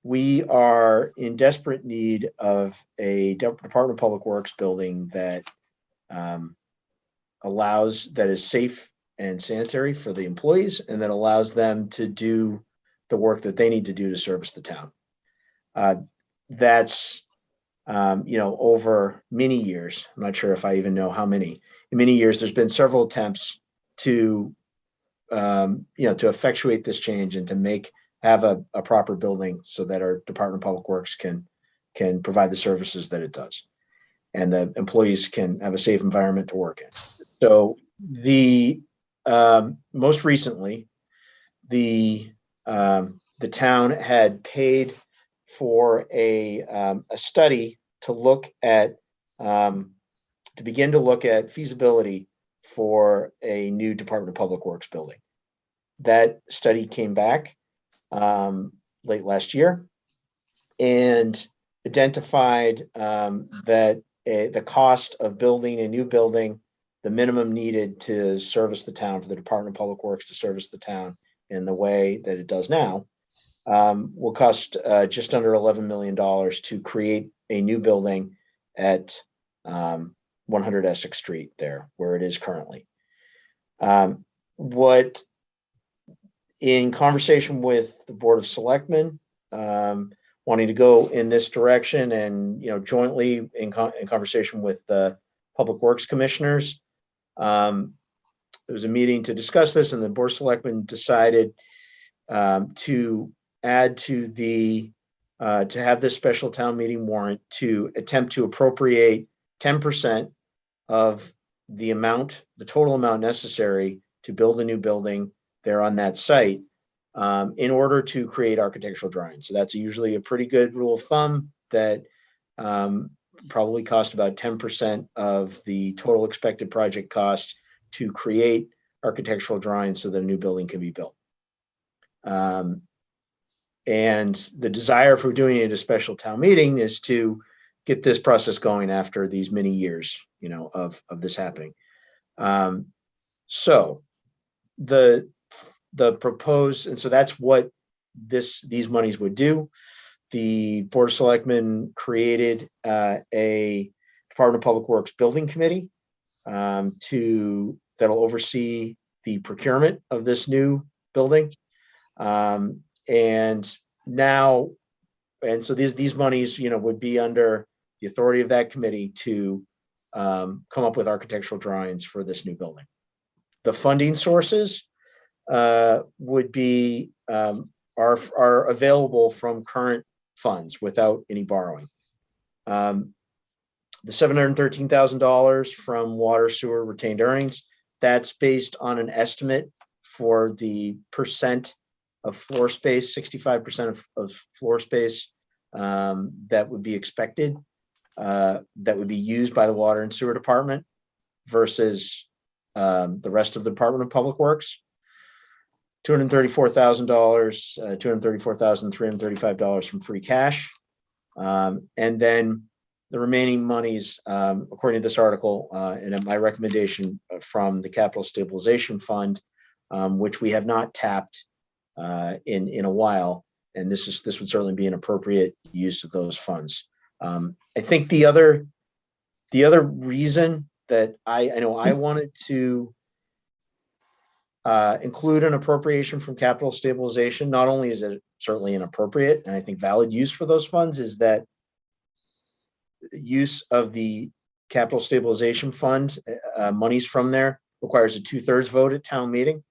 we are in desperate need of a Department of Public Works building that that is safe and sanitary for the employees, and that allows them to do the work that they need to do to service the town. That's, over many years. I'm not sure if I even know how many. In many years, there's been several attempts to, to effectuate this change and to have a proper building so that our Department of Public Works can provide the services that it does, and the employees can have a safe environment to work in. So the most recently, the town had paid for a study to look at to begin to look at feasibility for a new Department of Public Works building. That study came back late last year and identified that the cost of building a new building, the minimum needed to service the town, for the Department of Public Works to service the town in the way that it does now, will cost just under $11 million to create a new building at 100 Essex Street, there where it is currently. What, in conversation with the Board of Selectmen, wanting to go in this direction, and jointly in conversation with the Public Works Commissioners, there was a meeting to discuss this, and the Board of Selectmen decided to add to have this special town meeting warrant to attempt to appropriate 10% of the total amount necessary to build a new building there on that site, in order to create architectural drawings. So that's usually a pretty good rule of thumb, that probably cost about 10% of the total expected project cost to create architectural drawings so that a new building can be built. And the desire for doing it at a special town meeting is to get this process going after these many years, of this happening. So the proposed, and so that's what these monies would do. The Board of Selectmen created a Department of Public Works Building Committee that'll oversee the procurement of this new building. And so these monies, would be under the authority of that committee to come up with architectural drawings for this new building. The funding sources would be are available from current funds without any borrowing. The $713,000 from water sewer retained earnings, that's based on an estimate for the percent of floor space, 65% of floor space that would be expected, that would be used by the water and sewer department versus the rest of the Department of Public Works. $234,000, $234,335 from free cash. And then the remaining monies, according to this article, and my recommendation from the Capital Stabilization Fund, which we have not tapped in a while, and this would certainly be an appropriate use of those funds. I think the other reason that I know I wanted to include an appropriation from capital stabilization, not only is it certainly an appropriate and I think valid use for those funds, is that use of the capital stabilization fund, monies from there, requires a 2/3 vote at town meeting.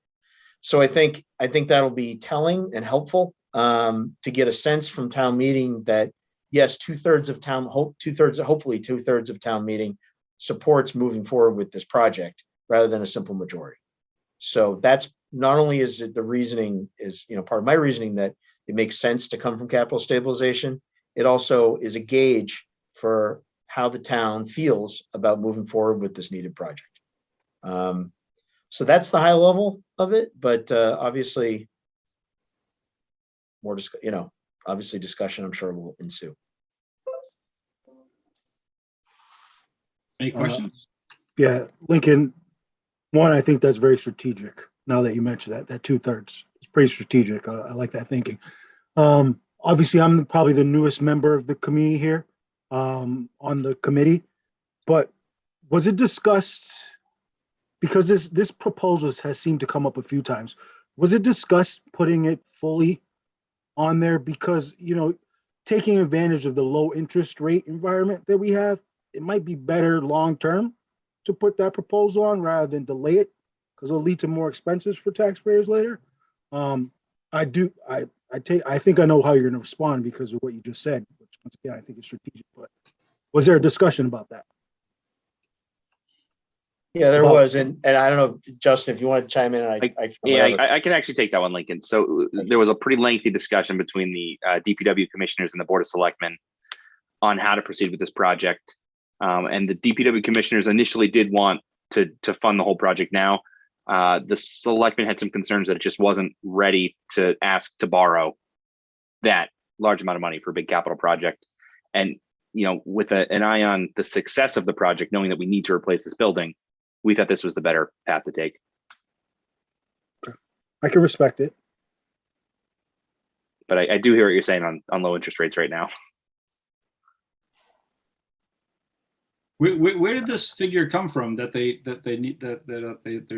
So I think that'll be telling and helpful to get a sense from town meeting that yes, hopefully 2/3 of town meeting supports moving forward with this project rather than a simple majority. So that's not only is it the reasoning is, part of my reasoning that it makes sense to come from capital stabilization, it also is a gauge for how the town feels about moving forward with this needed project. So that's the high level of it, but obviously more, obviously discussion I'm sure will ensue. Any questions? Yeah, Lincoln, one, I think that's very strategic. Now that you mentioned that 2/3, it's pretty strategic. I like that thinking. Obviously, I'm probably the newest member of the community here on the committee, but was it discussed, because this proposal has seemed to come up a few times, was it discussed putting it fully on there because, taking advantage of the low interest rate environment that we have, it might be better long-term to put that proposal on rather than delay it because it'll lead to more expenses for taxpayers later. I think I know how you're going to respond because of what you just said, which once again, I think is strategic, but was there a discussion about that? Yeah, there was, and I don't know, Justin, if you want to chime in, I can actually take that one, Lincoln. So there was a pretty lengthy discussion between the DPW commissioners and the Board of Selectmen on how to proceed with this project. And the DPW commissioners initially did want to fund the whole project now. The selectmen had some concerns that it just wasn't ready to ask to borrow that large amount of money for a big capital project. And, with an eye on the success of the project, knowing that we need to replace this building, we thought this was the better path to take. I can respect it. But I do hear what you're saying on low interest rates right now. Where did this figure come from that they're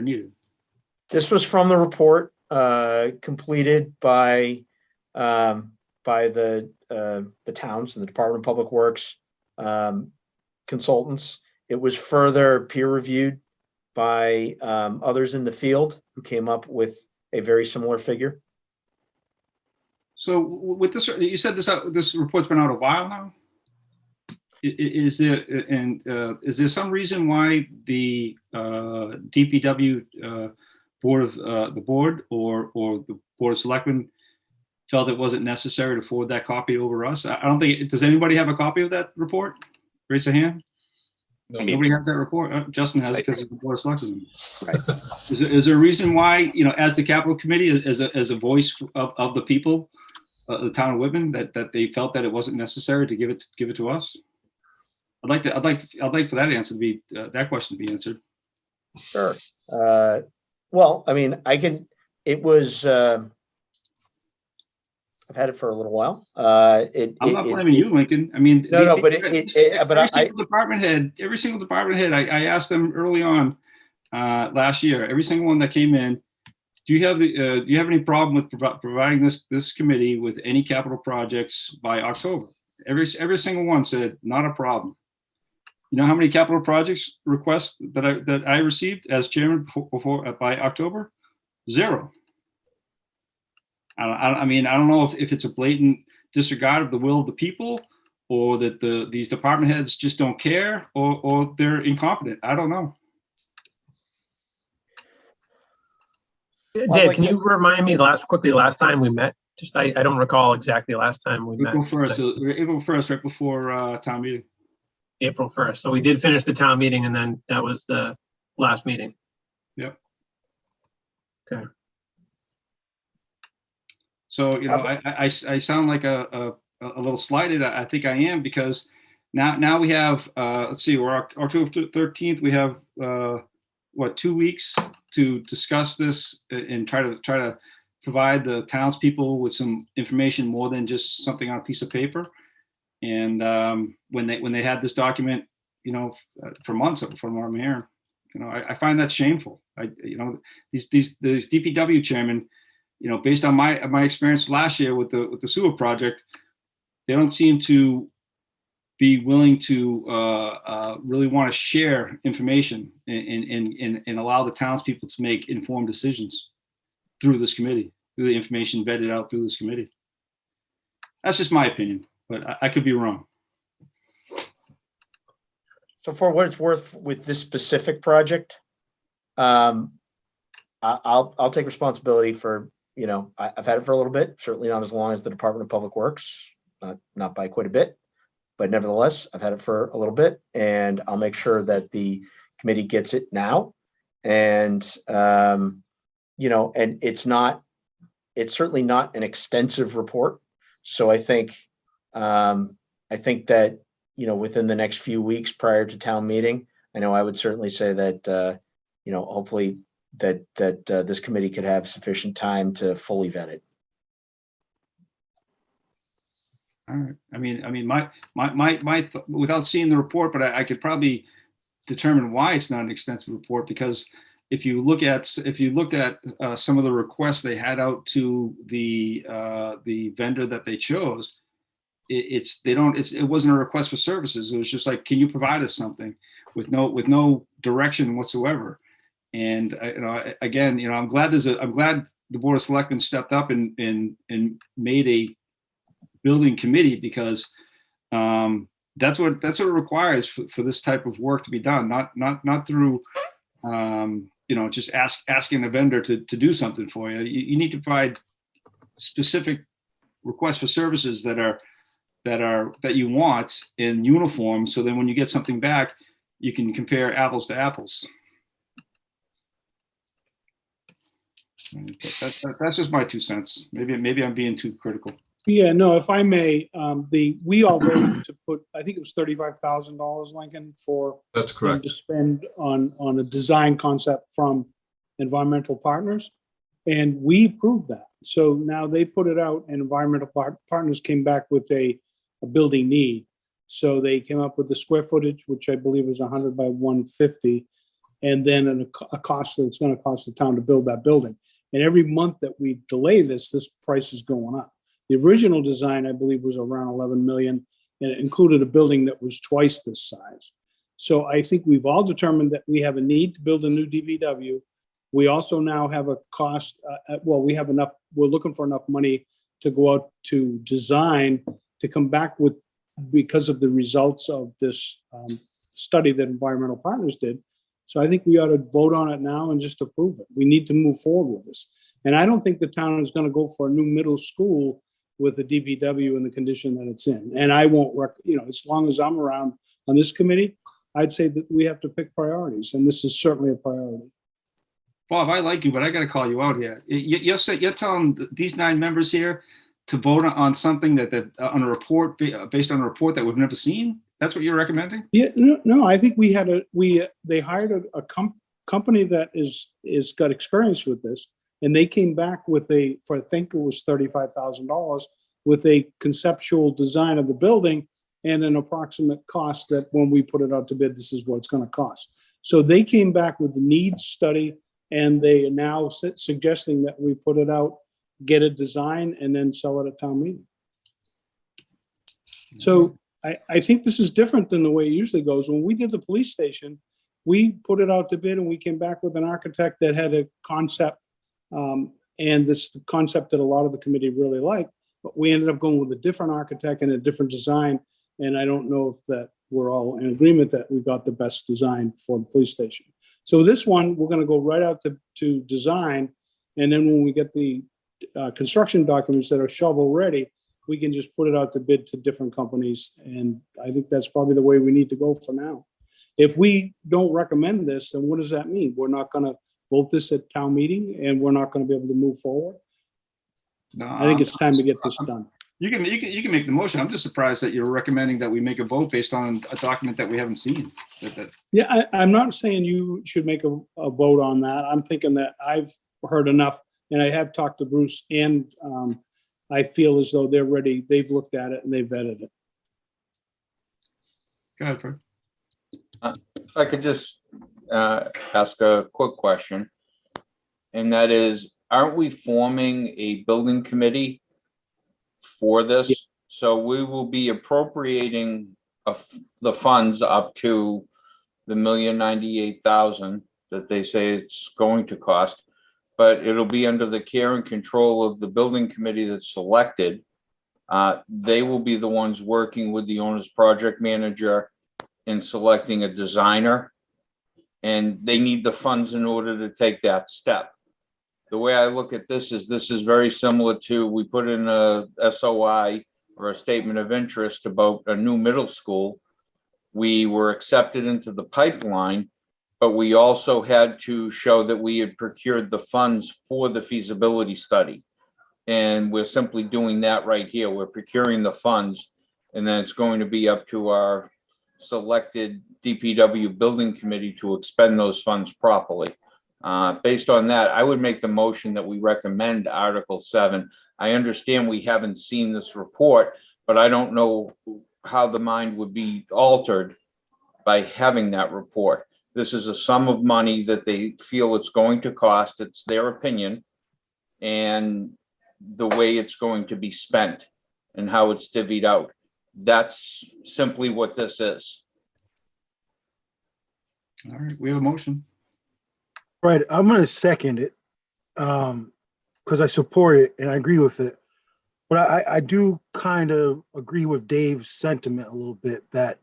needed? This was from the report completed by the towns and the Department of Public Works consultants. It was further peer reviewed by others in the field who came up with a very similar figure. So with this, you said this report's been out a while now. Is there some reason why the DPW board of the board or the Board of Selectmen felt it wasn't necessary to forward that copy over us? I don't think. Does anybody have a copy of that report? Raise a hand. No. Nobody has that report. Justin has it because it's the Board of Selectmen. Right. Is there a reason why, as the Capital Committee, as a voice of the people, the town of Whitman, that they felt that it wasn't necessary to give it to us? I'd like for that answer to be that question to be answered. Sure. Well, I mean, it was. I've had it for a little while. I'm not blaming you, Lincoln. I mean, every single department head, I asked them early on last year, every single one that came in, do you have any problem with providing this committee with any capital projects by October? Every single one said not a problem. You know how many capital projects requests that I received as chairman by October? 0. I mean, I don't know if it's a blatant disregard of the will of the people, or that these department heads just don't care, or they're incompetent. I don't know. Dave, can you remind me last time we met? Just I don't recall exactly last time we met. April 1st, right before town meeting. April 1st. So we did finish the town meeting, and then that was the last meeting. Yep. Okay. So, I sound like a little slighted. I think I am, because now we have, let's see, we're October 13th. We have 2 weeks to discuss this and try to provide the townspeople with some information more than just something on a piece of paper. And when they had this document, for months from what I'm hearing, I find that shameful. These DPW chairmen, based on my experience last year with the sewer project, they don't seem to be willing to really want to share information and allow the townspeople to make informed decisions through this committee, through the information vetted out through this committee. That's just my opinion, but I could be wrong. So for what it's worth with this specific project, I'll take responsibility for, I've had it for a little bit, certainly not as long as the Department of Public Works, not by quite a bit, but nevertheless, I've had it for a little bit, and I'll make sure that the committee gets it now. And, and it's certainly not an extensive report. So I think that, within the next few weeks prior to town meeting, I would certainly say that, hopefully that this committee could have sufficient time to fully vet it. All right. I mean, my without seeing the report, but I could probably determine why it's not an extensive report, because if you looked at some of the requests they had out to the vendor that they chose, it wasn't a request for services. It was just like, can you provide us something, with no direction whatsoever. And again, I'm glad the Board of Selectmen stepped up and made a building committee, because that's what it requires for this type of work to be done. Not through just asking a vendor to do something for you. You need to provide specific requests for services that you want in uniform, so then when you get something back, you can compare apples to apples. That's just my 2 cents. Maybe I'm being too critical. Yeah, no, if I may, we all voted to put, I think it was $35,000, Lincoln, for That's them correct. to spend on a design concept from environmental partners, and we approved that. So now they put it out, and environmental partners came back with a building need. So they came up with the square footage, which I believe is 100 by 150, and then a cost that it's going to cost the town to build that building. And every month that we delay this price is going up. The original design, I believe, was around 11 million, and it included a building that was twice this size. So I think we've all determined that we have a need to build a new DPW. We also now have a cost, we have enough, we're looking for enough money to go out to design, to come back with, because of the results of this study that environmental partners did. So I think we ought to vote on it now and just approve it. We need to move forward with this. And I don't think the town is going to go for a new middle school with the DPW in the condition that it's in. And I won't, as long as I'm around on this committee, I'd say that we have to pick priorities, and this is certainly a priority. Bob, I like you, but I got to call you out here. You're telling these 9 members here to vote on something that on a report based on a report that we've never seen. That's what you're recommending? Yeah, no. I think they hired a company that is got experience with this, and they came back with I think it was $35,000 with a conceptual design of the building and an approximate cost that when we put it out to bid, this is what it's going to cost. So they came back with the needs study, and they are now suggesting that we put it out, get a design, and then sell it at town meeting. So I think this is different than the way it usually goes. When we did the police station, we put it out to bid, and we came back with an architect that had a concept, and this concept that a lot of the committee really liked. But we ended up going with a different architect and a different design. And I don't know if that we're all in agreement that we got the best design for the police station. So this one, we're going to go right out to design. And then when we get the construction documents that are shovel ready, we can just put it out to bid to different companies. And I think that's probably the way we need to go for now. If we don't recommend this, then what does that mean? We're not going to vote this at town meeting, and we're not going to be able to move forward. No, I think it's time to get this done. You can make the motion. I'm just surprised that you're recommending that we make a vote based on a document that we haven't seen. Yeah, I'm not saying you should make a vote on that. I'm thinking that I've heard enough, and I have talked to Bruce, and I feel as though they're ready. They've looked at it and they've vetted it. Go ahead, Fred. If I could just ask a quick question, and that is, aren't we forming a building committee for this? Yeah. So we will be appropriating the funds up to the $1,098,000 that they say it's going to cost, but it'll be under the care and control of the building committee that's selected. They will be the ones working with the owner's project manager in selecting a designer, and they need the funds in order to take that step. The way I look at this is very similar to, we put in a SOI or a statement of interest about a new middle school. We were accepted into the pipeline, but we also had to show that we had procured the funds for the feasibility study. And we're simply doing that right here. We're procuring the funds, and then it's going to be up to our selected DPW building committee to expend those funds properly. Based on that, I would make the motion that we recommend Article 7. I understand we haven't seen this report, but I don't know how the mind would be altered by having that report. This is a sum of money that they feel it's going to cost. It's their opinion, and the way it's going to be spent and how it's divvied out. That's simply what this is. All right, we have a motion. Right, I'm gonna second it, because I support it and I agree with it. But I do kind of agree with Dave's sentiment a little bit that,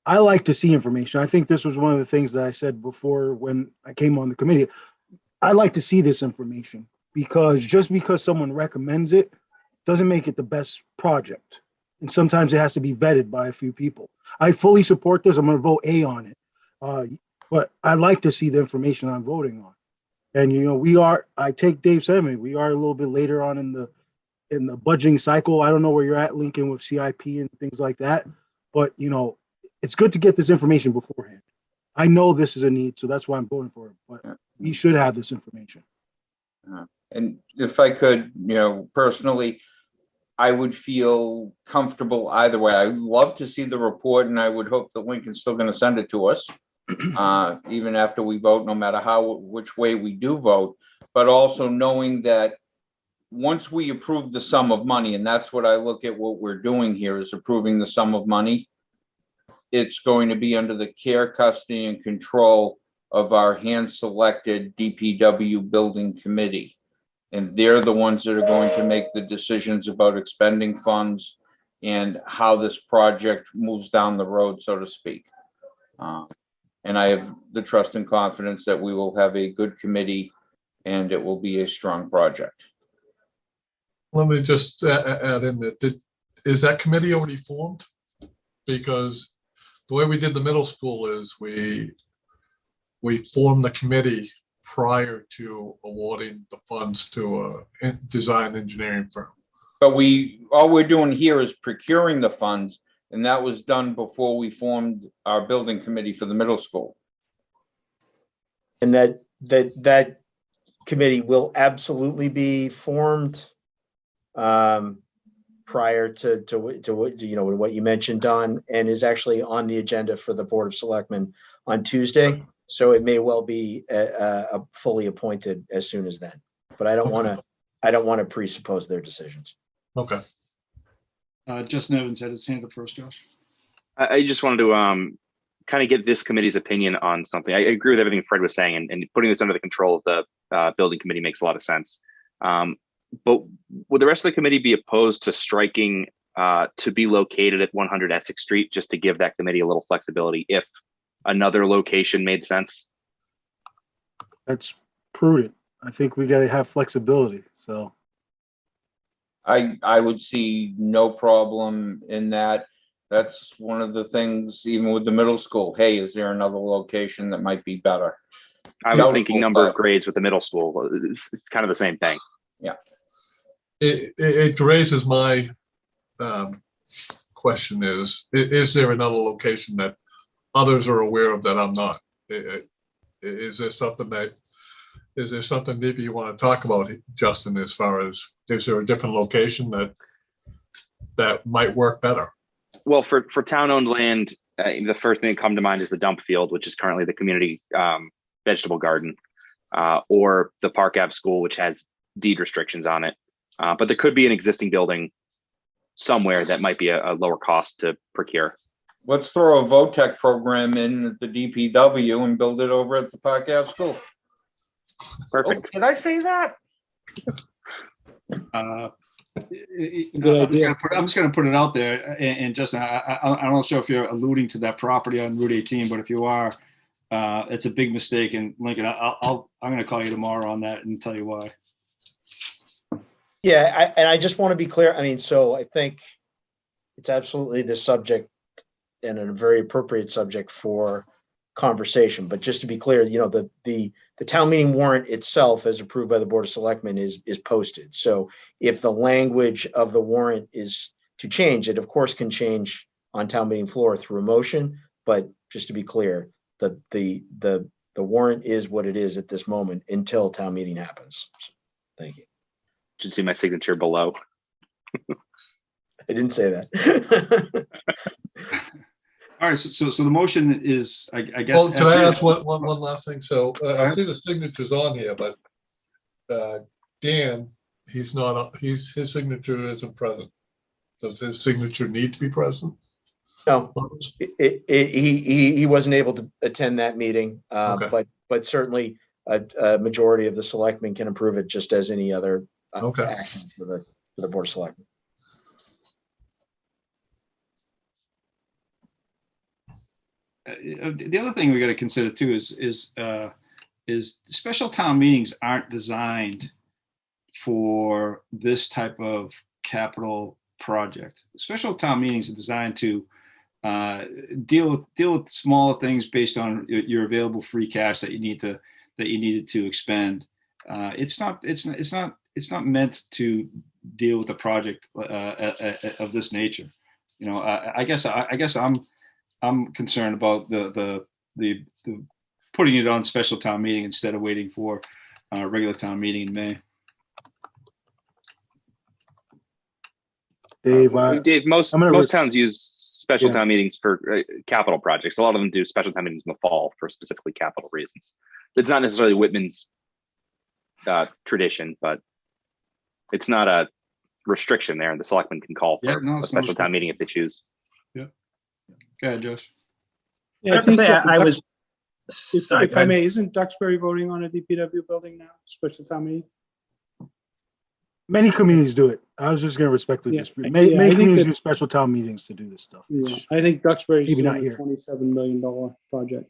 I like to see information. I think this was one of the things that I said before when I came on the committee. I like to see this information because just because someone recommends it doesn't make it the best project. And sometimes it has to be vetted by a few people. I fully support this. I'm going to vote A on it. But I like to see the information I'm voting on. And, I take Dave's sentiment. We are a little bit later on in the budgeting cycle. I don't know where you're at, Lincoln, with CIP and things like that. But, it's good to get this information beforehand. I know this is a need, so that's why I'm voting for it. But we should have this information. And if I could, personally, I would feel comfortable either way. I would love to see the report, and I would hope that Lincoln's still going to send it to us, even after we vote, no matter which way we do vote. But also knowing that once we approve the sum of money, and that's what I look at what we're doing here is approving the sum of money, it's going to be under the care, custody, and control of our hand-selected DPW building committee. And they're the ones that are going to make the decisions about expending funds and how this project moves down the road, so to speak. And I have the trust and confidence that we will have a good committee and it will be a strong project. Let me just add in that, is that committee already formed? Because the way we did the middle school is we formed the committee prior to awarding the funds to a design engineering firm. But all we're doing here is procuring the funds, and that was done before we formed our building committee for the middle school. And that committee will absolutely be formed prior to what you mentioned, Don, and is actually on the agenda for the Board of Selectmen on Tuesday. So it may well be fully appointed as soon as then. But I don't want to presuppose their decisions. Okay. Justin Evans had his hand up first, Josh. I just wanted to kind of get this committee's opinion on something. I agree with everything Fred was saying, and putting this under the control of the building committee makes a lot of sense. But would the rest of the committee be opposed to striking to be located at 100 Essex Street, just to give that committee a little flexibility if another location made sense? That's prudent. I think we got to have flexibility. So I would see no problem in that. That's one of the things, even with the middle school. Hey, is there another location that might be better? I was thinking number of grades with the middle school. It's kind of the same thing. Yeah. It raises my question is there another location that others are aware of that I'm not? Is there something maybe you want to talk about, Justin, as far as, is there a different location that might work better? Well, for town-owned land, the first thing that come to mind is the dump field, which is currently the community vegetable garden, or the Park Ave school, which has deed restrictions on it. But there could be an existing building somewhere that might be a lower cost to procure. Let's throw a VOTEC program in at the DPW and build it over at the Park Ave school. Perfect. Oh, did I say that? I'm just going to put it out there, and Justin, I'm not sure if you're alluding to that property on Route 18, but if you are, it's a big mistake. And Lincoln, I'm going to call you tomorrow on that and tell you why. Yeah, I just want to be clear. I mean, so I think it's absolutely the subject and a very appropriate subject for conversation. But just to be clear, the town meeting warrant itself, as approved by the Board of Selectmen, is posted. So if the language of the warrant is to change, it of course can change on town meeting floor through a motion. But just to be clear, the warrant is what it is at this moment until town meeting happens. So, thank you. Should see my signature below. I didn't say that. All right, so the motion is, I guess. Well, can I ask one last thing? So I see the signatures on here, but Dan, he's not, his signature isn't present. Does his signature need to be present? No, he wasn't able to attend that meeting, Okay. but certainly a majority of the selectmen can approve it just as any other Okay. action for the board of selectmen. The other thing we got to consider too is special town meetings aren't designed for this type of capital project. Special town meetings are designed to deal with smaller things based on your available free cash that you needed to expend. It's not meant to deal with a project of this nature. You know, I guess I'm concerned about the putting it on special town meeting instead of waiting for a regular town meeting in May. Dave, most towns use special town meetings for capital projects. A lot of them do special town meetings in the fall for specifically capital reasons. It's not necessarily Whitman's tradition, but it's not a restriction there, and the selectmen can call for a special town meeting if they choose. Yeah. Go ahead, Josh. Yeah, I have to say, I was. Sorry, if I may, isn't Duxbury voting on a DPW building now, special town meeting? Many communities do it. I was just going to respectfully disagree. Many communities do special town meetings to do this stuff. Yeah, I think Duxbury's maybe not a here. $27 million project.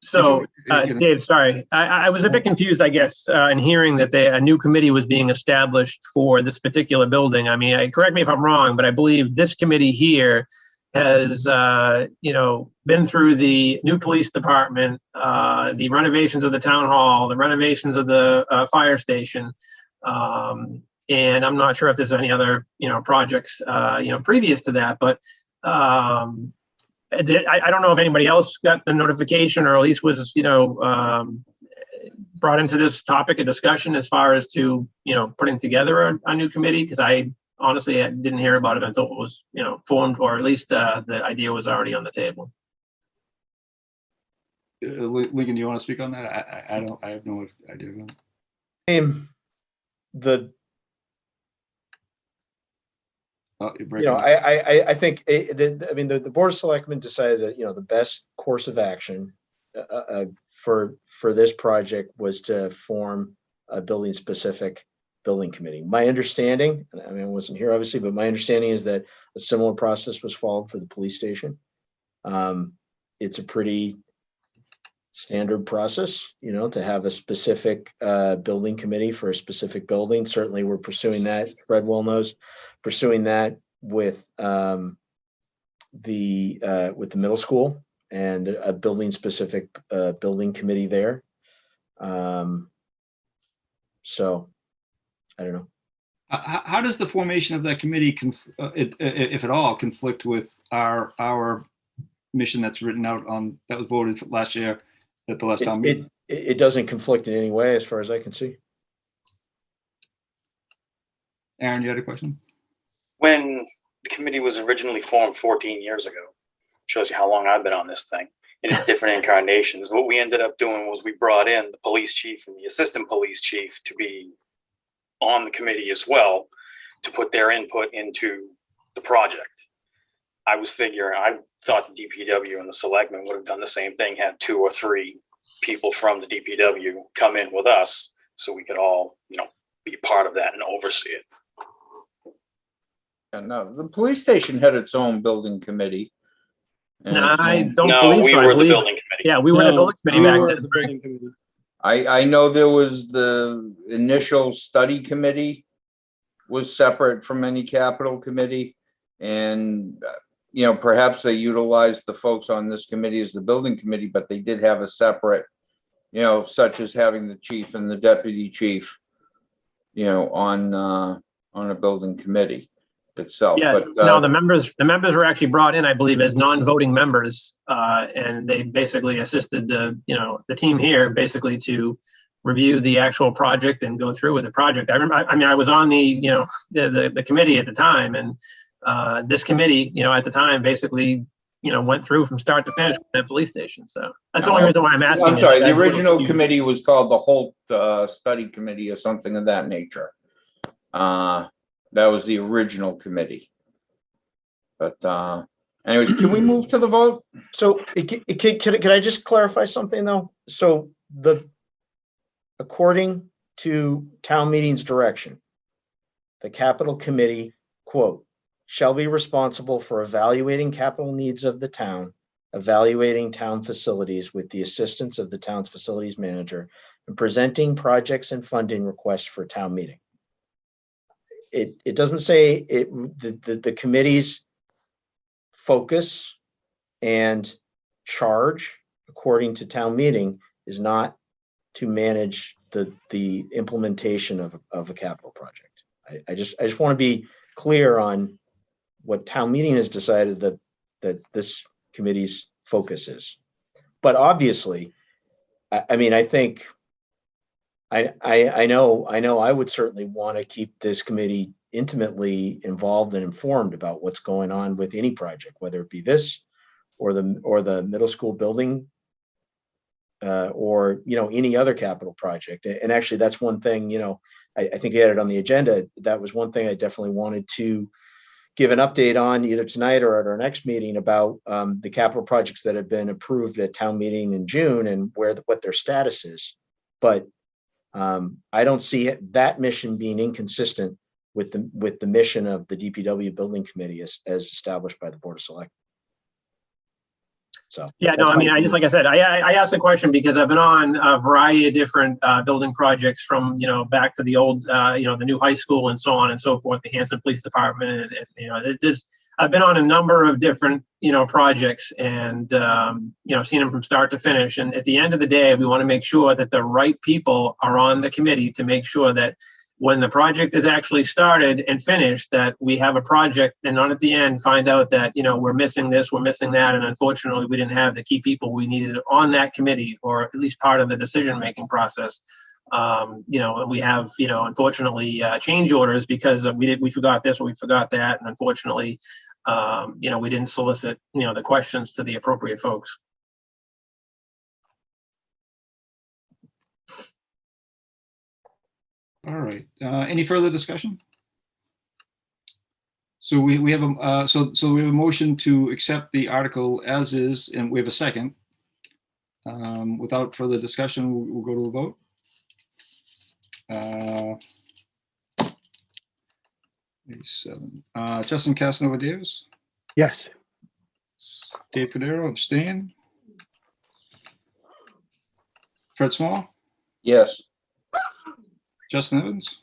So, Dave, sorry, I was a bit confused, I guess, in hearing that a new committee was being established for this particular building. I mean, correct me if I'm wrong, but I believe this committee here has, been through the new police department, the renovations of the town hall, the renovations of the fire station, and I'm not sure if there's any other, projects, previous to that, but. I don't know if anybody else got the notification or at least was, brought into this topic of discussion as far as to, putting together a new committee, because I honestly didn't hear about it until it was, formed, or at least the idea was already on the table. Lincoln, do you want to speak on that? I have no idea. I think the board of selectmen decided that the best course of action for this project was to form a building committee. My understanding, I wasn't here obviously, but my understanding is that a similar process was followed for the police station. It's a pretty standard process, to have a specific building committee for a specific building. Certainly we're pursuing that. Fred well knows, pursuing that with the middle school and a building specific building committee there. So I don't know. How does the formation of that committee, if at all, conflict with our mission that's written out that was voted last year at the last town meeting? It doesn't conflict in any way, as far as I can see. Aaron, you had a question? When the committee was originally formed 14 years ago, shows you how long I've been on this thing, in its different incarnations. What we ended up doing was we brought in the police chief and the assistant police chief to be on the committee as well, to put their input into the project. I thought the DPW and the selectmen would have done the same thing, had 2 or 3 people from the DPW come in with us so we could all, be part of that and oversee it. And the police station had its own building committee. No, I don't No, believe we so. were the building committee. Yeah, we were the building committee back then. I know there was the initial study committee was separate from any capital committee, and perhaps they utilized the folks on this committee as the building committee, but they did have a separate, such as having the chief and the deputy chief, on a building committee itself. Yeah, but no, the members were actually brought in, I believe, as non-voting members, and they basically assisted the team here basically to review the actual project and go through with the project. I remember, I was on the committee at the time, and this committee, at the time, basically, went through from start to finish with that police station. So that's the only reason why I'm asking. I'm sorry, is the that's a little original confused. committee was called the Holt Study Committee or something of that nature. That was the original committee. But anyways, can we move to the vote? So can I just clarify something though? So according to town meeting's direction, the capital committee, quote, shall be responsible for evaluating capital needs of the town, evaluating town facilities with the assistance of the town's facilities manager, and presenting projects and funding requests for town meeting. It doesn't say the committee's focus and charge, according to town meeting, is not to manage the implementation of a capital project. I just want to be clear on what town meeting has decided that this committee's focus is. But obviously, I think I know I would certainly want to keep this committee intimately involved and informed about what's going on with any project, whether it be this or the middle school building, or any other capital project. And actually, that's one thing, I think you had it on the agenda. That was one thing I definitely wanted to give an update on either tonight or at our next meeting about the capital projects that have been approved at town meeting in June and what their status is. But I don't see that mission being inconsistent with the mission of the DPW building committee as established by the Board of Selectmen. So yeah, no, I mean, like I said, I asked the question because I've been on a variety of different building projects from, back to the old, the new high school and so on and so forth, the Hanson Police Department. And I've been on a number of different, projects and, seen them from start to finish. And at the end of the day, we want to make sure that the right people are on the committee to make sure that when the project is actually started and finished, that we have a project and not at the end find out that, we're missing this, we're missing that. And unfortunately, we didn't have the key people we needed on that committee or at least part of the decision-making process. And we have, unfortunately, change orders because we forgot this or we forgot that. And unfortunately, we didn't solicit, the questions to the appropriate folks. All right. Any further discussion? So we have a so we have a motion to accept the article as is, and we have a second. Without further discussion, we'll go to a vote. 87. Justin Casanova Davis, Yes. Dave Cordero, abstain. Fred Small, Yes. Justin Evans,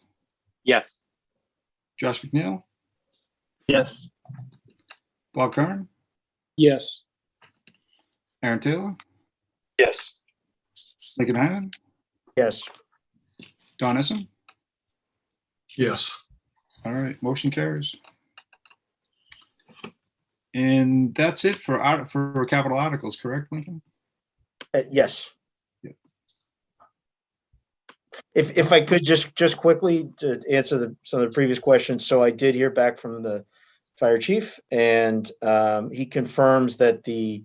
Yes. Josh McNeil, Yes. Bob Curran, Yes. Aaron Taylor, Yes. Lincoln Hyman, yes. Don Essen. Yes. All right, motion carries. And that's it for capital articles, correct, Lincoln? Yes. Yeah. If I could just quickly to answer some of the previous questions. So I did hear back from the fire chief, and he confirms that the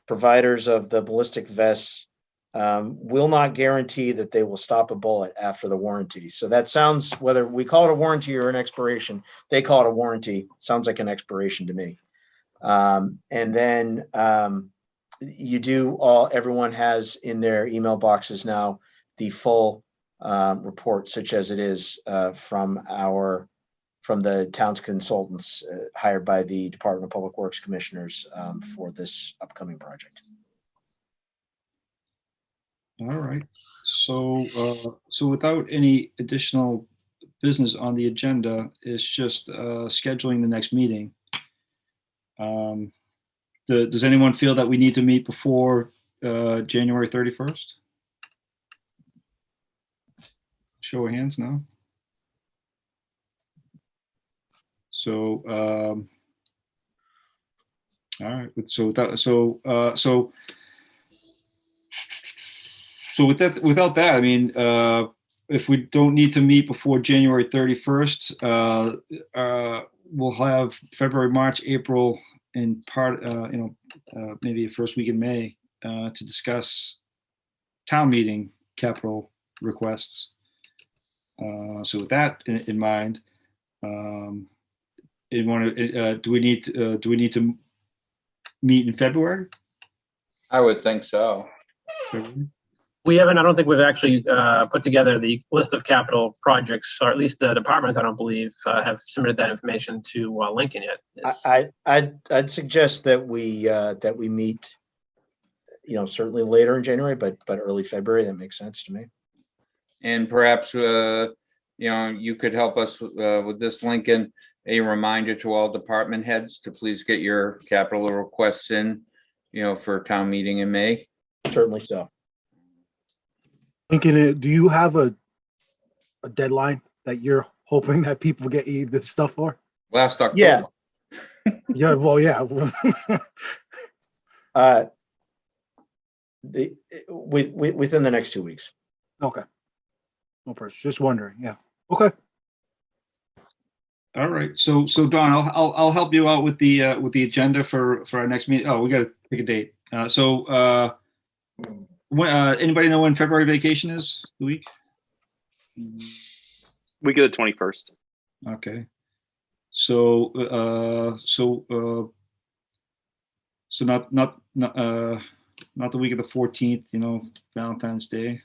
providers of the ballistic vests will not guarantee that they will stop a bullet after the warranty. So that sounds, whether we call it a warranty or an expiration, they call it a warranty. Sounds like an expiration to me. And then everyone has in their email boxes now the full report, such as it is from the town's consultants hired by the Department of Public Works Commissioners for this upcoming project. All right. So without any additional business on the agenda, it's just scheduling the next meeting. Does anyone feel that we need to meet before January 31st? Show of hands, no? So, all right. So without that, I mean, if we don't need to meet before January 31st, we'll have February, March, April, and maybe the first week in May to discuss town meeting capital requests. So with that in mind, do we need to meet in February? I would think so. February? We haven't, I don't think we've actually put together the list of capital projects, or at least the departments, I don't believe, have submitted that information to Lincoln yet. I'd suggest that we meet, certainly later in January, but early February. That makes sense to me. And perhaps, you could help us with this, Lincoln, a reminder to all department heads to please get your capital requests in, for town meeting in May. Certainly so. Lincoln, do you have a deadline that you're hoping that people get you this stuff for? Last October. Yeah. Yeah, well, yeah. Within the next 2 weeks. Okay. No pressure. Just wondering. Yeah. Okay. All right. So Don, I'll help you out with the agenda for our next meeting. Oh, we got to pick a date. When, anybody know when February vacation is? The week? Week of the 21st. Okay. So not the week of the 14th. Valentine's Day.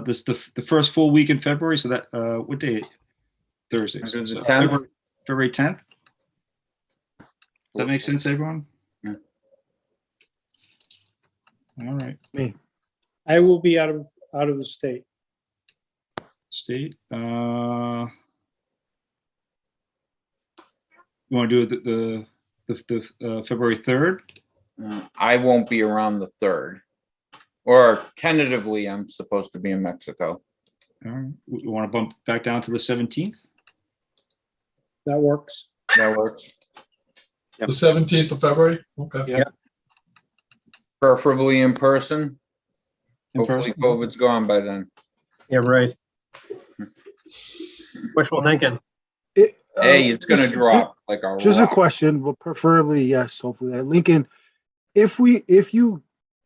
This the first full week in February. So that what day? Thursday. Under the So 10th? February 10th. Does that make sense, everyone? Yeah. All right. Me. I will be out of the state. State. You want to do the February 3rd? I won't be around the 3rd. Or tentatively, I'm supposed to be in Mexico. All right. We want to bump back down to the 17th? That works. That works. The 17th of February? Okay. Yeah. Preferably in person. In Hopefully person? COVID's gone by then. Yeah, right. Wishful thinking. Hey, it's going to Just- drop like a Just a rock. question, but preferably yes. Hopefully, Lincoln. If you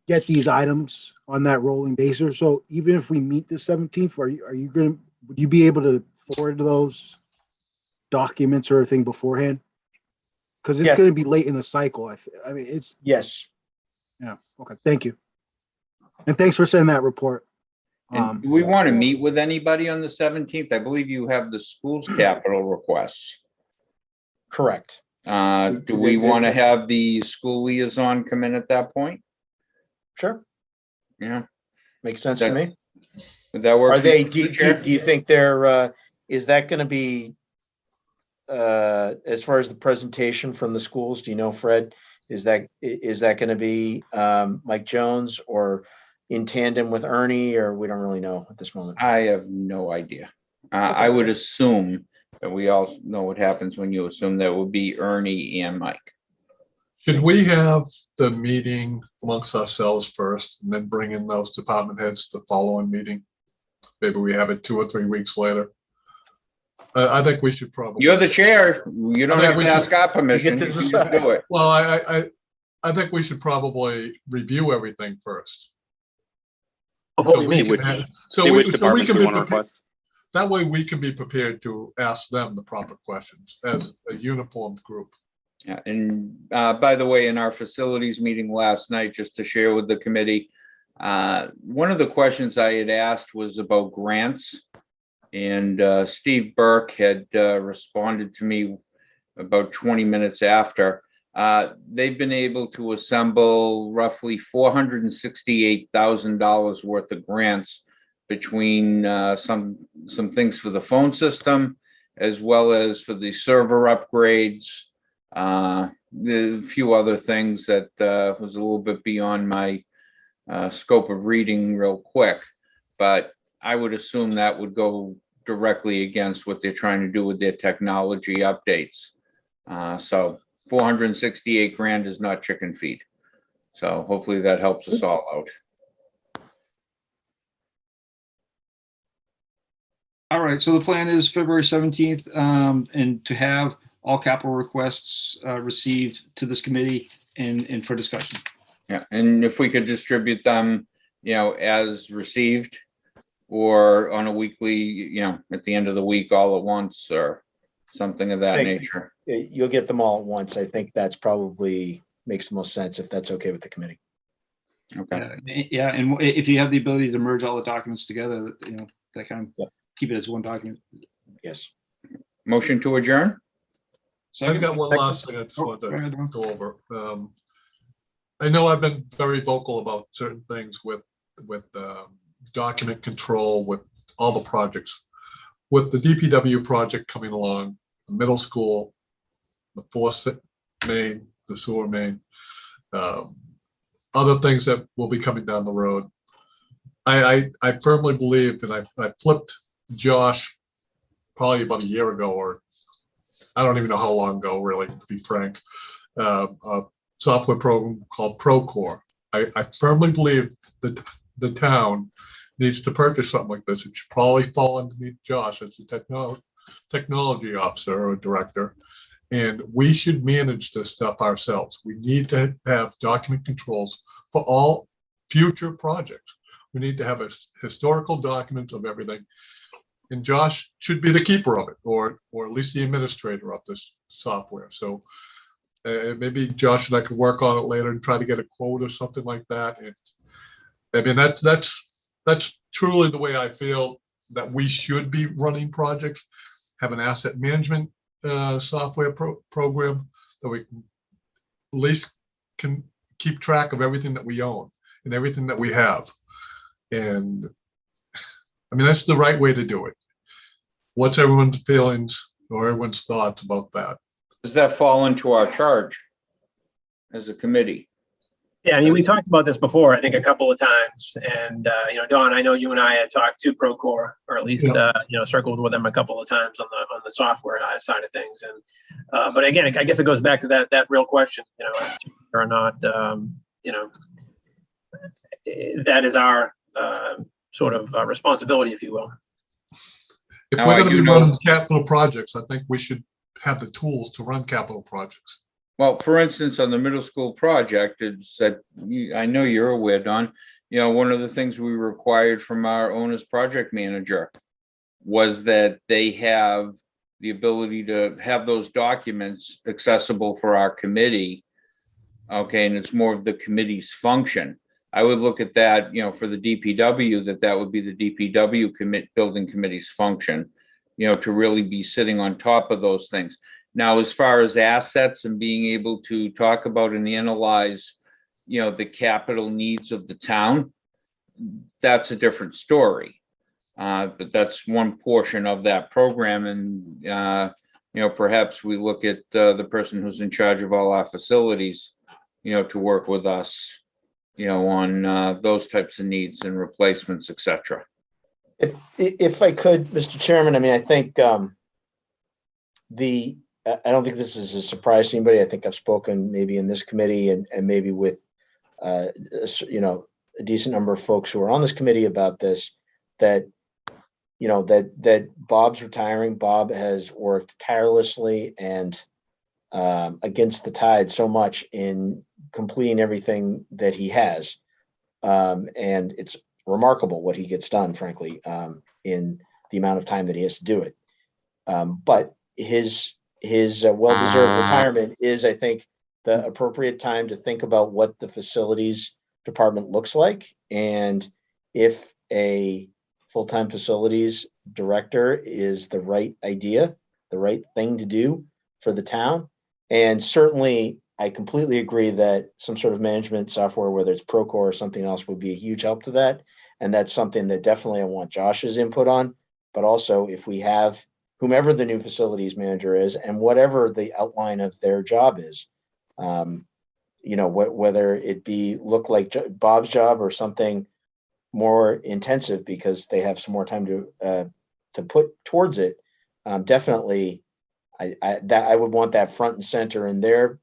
get these items on that rolling basis, so even if we meet the 17th, would you be able to forward those documents or anything beforehand? Because it's Yeah. going to be late in the cycle. I mean, it's Yes. yeah. Okay, thank you, and thanks for sending that report. And do we want to meet with anybody on the 17th? I believe you have the school's capital requests. Correct. Do we want to have the school liaison come in at that point? Sure. Yeah, Makes sense to me. would that work? Are for they? you, Do Chair? you think they're? Is that going to be? As far as the presentation from the schools, do you know, Fred? Is that going to be Mike Jones or in tandem with Ernie, or we don't really know at this moment? I have no idea. I would assume that we all know what happens when you assume that would be Ernie and Mike. Should we have the meeting amongst ourselves first and then bring in those department heads to the following meeting? Maybe we have it 2 or 3 weeks later. I think we should probably. You're the chair. You don't I think have we to should- ask our permission. You get to You can decide. do it. Well, I think we should probably review everything first. Before we So meet, can have- See which departments we want to prepared. request. That way we can be prepared to ask them the proper questions as a uniformed group. Yeah, and by the way, in our facilities meeting last night, just to share with the committee, one of the questions I had asked was about grants. And Steve Burke had responded to me about 20 minutes after. They've been able to assemble roughly $468,000 worth of grants between some things for the phone system, as well as for the server upgrades, the few other things that was a little bit beyond my scope of reading real quick. But I would assume that would go directly against what they're trying to do with their technology updates. So 468 grand is not chicken feed. So hopefully that helps us all out. All right, so the plan is February 17th, and to have all capital requests received to this committee and for discussion. Yeah, and if we could distribute them, as received, or on a weekly, at the end of the week, all at once, or something of that nature. You'll get them all at once. I think that's probably makes the most sense if that's okay with the committee. Okay. Yeah, and if you have the ability to merge all the documents together, that kind of keep it as one document. Yes. Motion to adjourn? Second? I've got one last thing I just wanted to go over. I know I've been very vocal about certain things with document control, with all the projects. With the DPW project coming along, the middle school, the force main, the sewer main, other things that will be coming down the road. I firmly believe, and I flipped Josh probably about a year ago, or I don't even know how long ago, really, to be frank, a software program called Procore. I firmly believe that the town needs to purchase something like this. It should probably fall underneath Josh as the technology officer or director, and we should manage this stuff ourselves. We need to have document controls for all future projects. We need to have a historical document of everything. And Josh should be the keeper of it, or at least the administrator of this software. So maybe Josh and I could work on it later and try to get a quote or something like that. And I mean, that's truly the way I feel that we should be running projects. Have an asset management software program that we can at least can keep track of everything that we own and everything that we have. And I mean, that's the right way to do it. What's everyone's feelings or everyone's thoughts about that? Does that fall into our charge as a committee? Yeah, I mean, we talked about this before, I think a couple of times. And, Don, I know you and I had talked to Procore, or at least, circled with them a couple of times on the software side of things. And, but again, I guess it goes back to that real question, as to whether or not, that is our sort of responsibility, if you will. If we're going to be running capital projects, I think we should have the tools to run capital projects. Well, for instance, on the middle school project, it's that I know you're aware, Don, one of the things we required from our owner's project manager was that they have the ability to have those documents accessible for our committee. Okay, and it's more of the committee's function. I would look at that, for the DPW, that would be the DPW building committee's function, to really be sitting on top of those things. Now, as far as assets and being able to talk about and analyze, the capital needs of the town, that's a different story. But that's one portion of that program. And, perhaps we look at the person who's in charge of all our facilities, to work with us, on those types of needs and replacements, et cetera. If I could, Mr. Chairman, I mean, I think I don't think this is a surprise to anybody. I think I've spoken maybe in this committee and maybe with, a decent number of folks who are on this committee about this, that Bob's retiring. Bob has worked tirelessly and against the tide so much in completing everything that he has. And it's remarkable what he gets done, frankly, in the amount of time that he has to do it. But his well-deserved retirement is, I think, the appropriate time to think about what the facilities department looks like. And if a full-time facilities director is the right idea, the right thing to do for the town. And certainly I completely agree that some sort of management software, whether it's Procore or something else, would be a huge help to that. And that's something that definitely I want Josh's input on. But also, if we have whomever the new facilities manager is and whatever the outline of their job is, whether it be look like Bob's job or something more intensive because they have some more time to put towards it, definitely I would want that front and center in their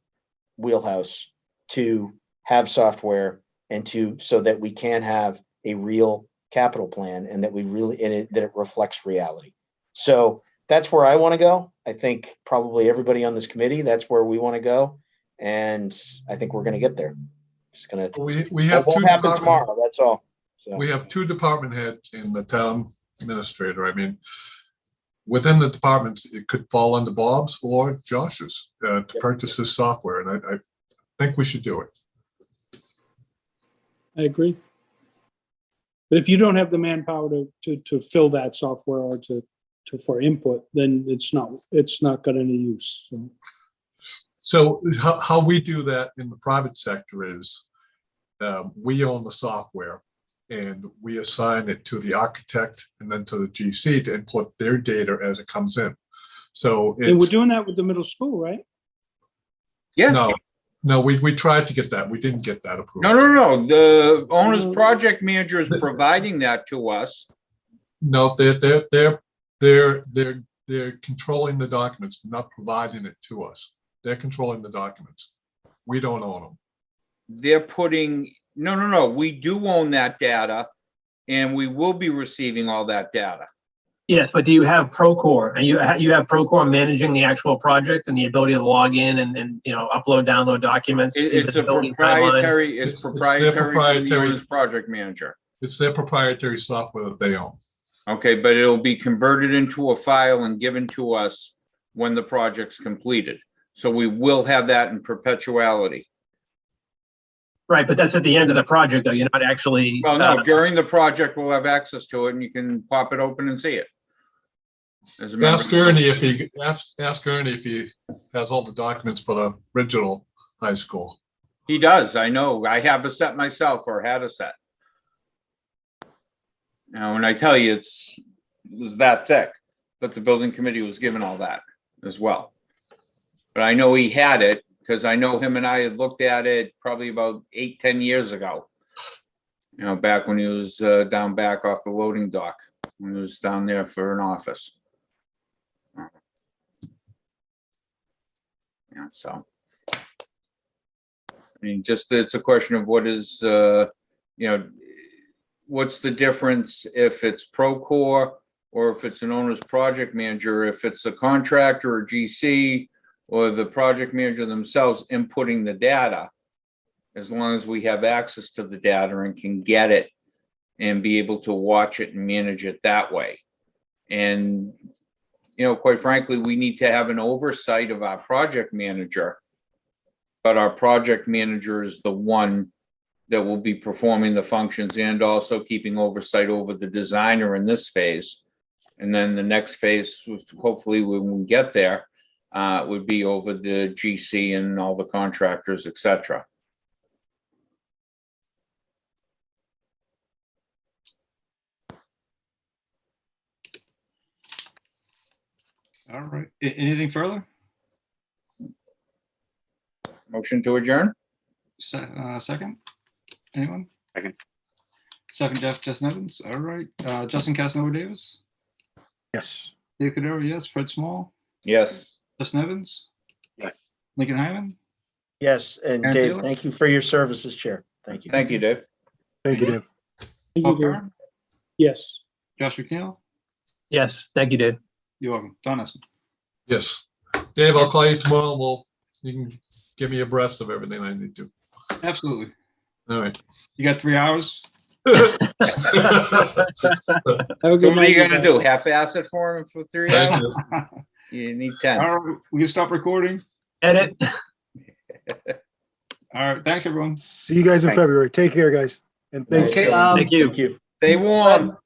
wheelhouse to have software and so that we can have a real capital plan and that that it reflects reality. So that's where I want to go. I think probably everybody on this committee, that's where we want to go. And I think we're going to get there. Just going to, We have won't two happen department, tomorrow. That's all. So we have two department heads in the town administrator. I mean, within the departments, it could fall under Bob's or Josh's to purchase this software, and I think we should do it. I agree. But if you don't have the manpower to fill that software or for input, then it's not got any use. So how we do that in the private sector is we own the software and we assign it to the architect and then to the GC to input their data as it comes in. So And we're doing that with the middle school, right? Yeah. No, we tried to get that. We didn't get that approved. No. The owner's project manager is providing that to us. No, they're controlling the documents, not providing it to us. They're controlling the documents. We don't own them. They're putting, no, we do own that data and we will be receiving all that data. Yes, but do you have Procore? And you have Procore managing the actual project and the ability to log in and upload, download documents? It's a proprietary, it's proprietary to the owner's project manager. It's their proprietary software that they own. Okay, but it'll be converted into a file and given to us when the project's completed. So we will have that in perpetuality. Right, but that's at the end of the project, though. You're not actually. Well, no, during the project, we'll have access to it and you can pop it open and see it. Ask Ernie if he has all the documents for the original high school. He does. I know. I have a set myself, or had a set. Now, when I tell you it was that thick, but the building committee was given all that as well. But I know he had it because I know him and I had looked at it probably about 8-10 years ago. Back when he was down back off the loading dock, when he was down there for an office. So I mean, just it's a question of what is what's the difference if it's Procore or if it's an owner's project manager, if it's a contractor or GC or the project manager themselves inputting the data, as long as we have access to the data and can get it and be able to watch it and manage it that way. And quite frankly, we need to have an oversight of our project manager, but our project manager is the one that will be performing the functions and also keeping oversight over the designer in this phase. And then the next phase, hopefully when we get there, would be over the GC and all the contractors, etc. All right. Anything further? Motion to adjourn? Second? Anyone? Second. Second, Justin Evans. All right. Justin Casanova Davis. Yes. Dave Cadero, yes. Fred Small. Yes. Justin Evans. Yes. Lincoln Hyman. yes. And Aaron Dave, Taylor? thank you for your service as chair. Thank you. Thank you, Dave. Thank you, Dave. Thank Paul you, Dave. Curran. Yes. Josh McNeil. Yes, thank you, Dave. You're welcome. Don Essen. Yes. Dave, I'll call you tomorrow. You can give me abreast of everything I need to. Absolutely. All right. You got 3 hours? Have a So good what are you night. gonna do? Half-ass it for him for 3 Thank hours? you. You need 10. All right. We can stop recording. Edit. All right. Thanks, everyone. See you guys in Thanks. February. Take care, guys. And thanks. Okay. Thank you. Thank you. Stay warm.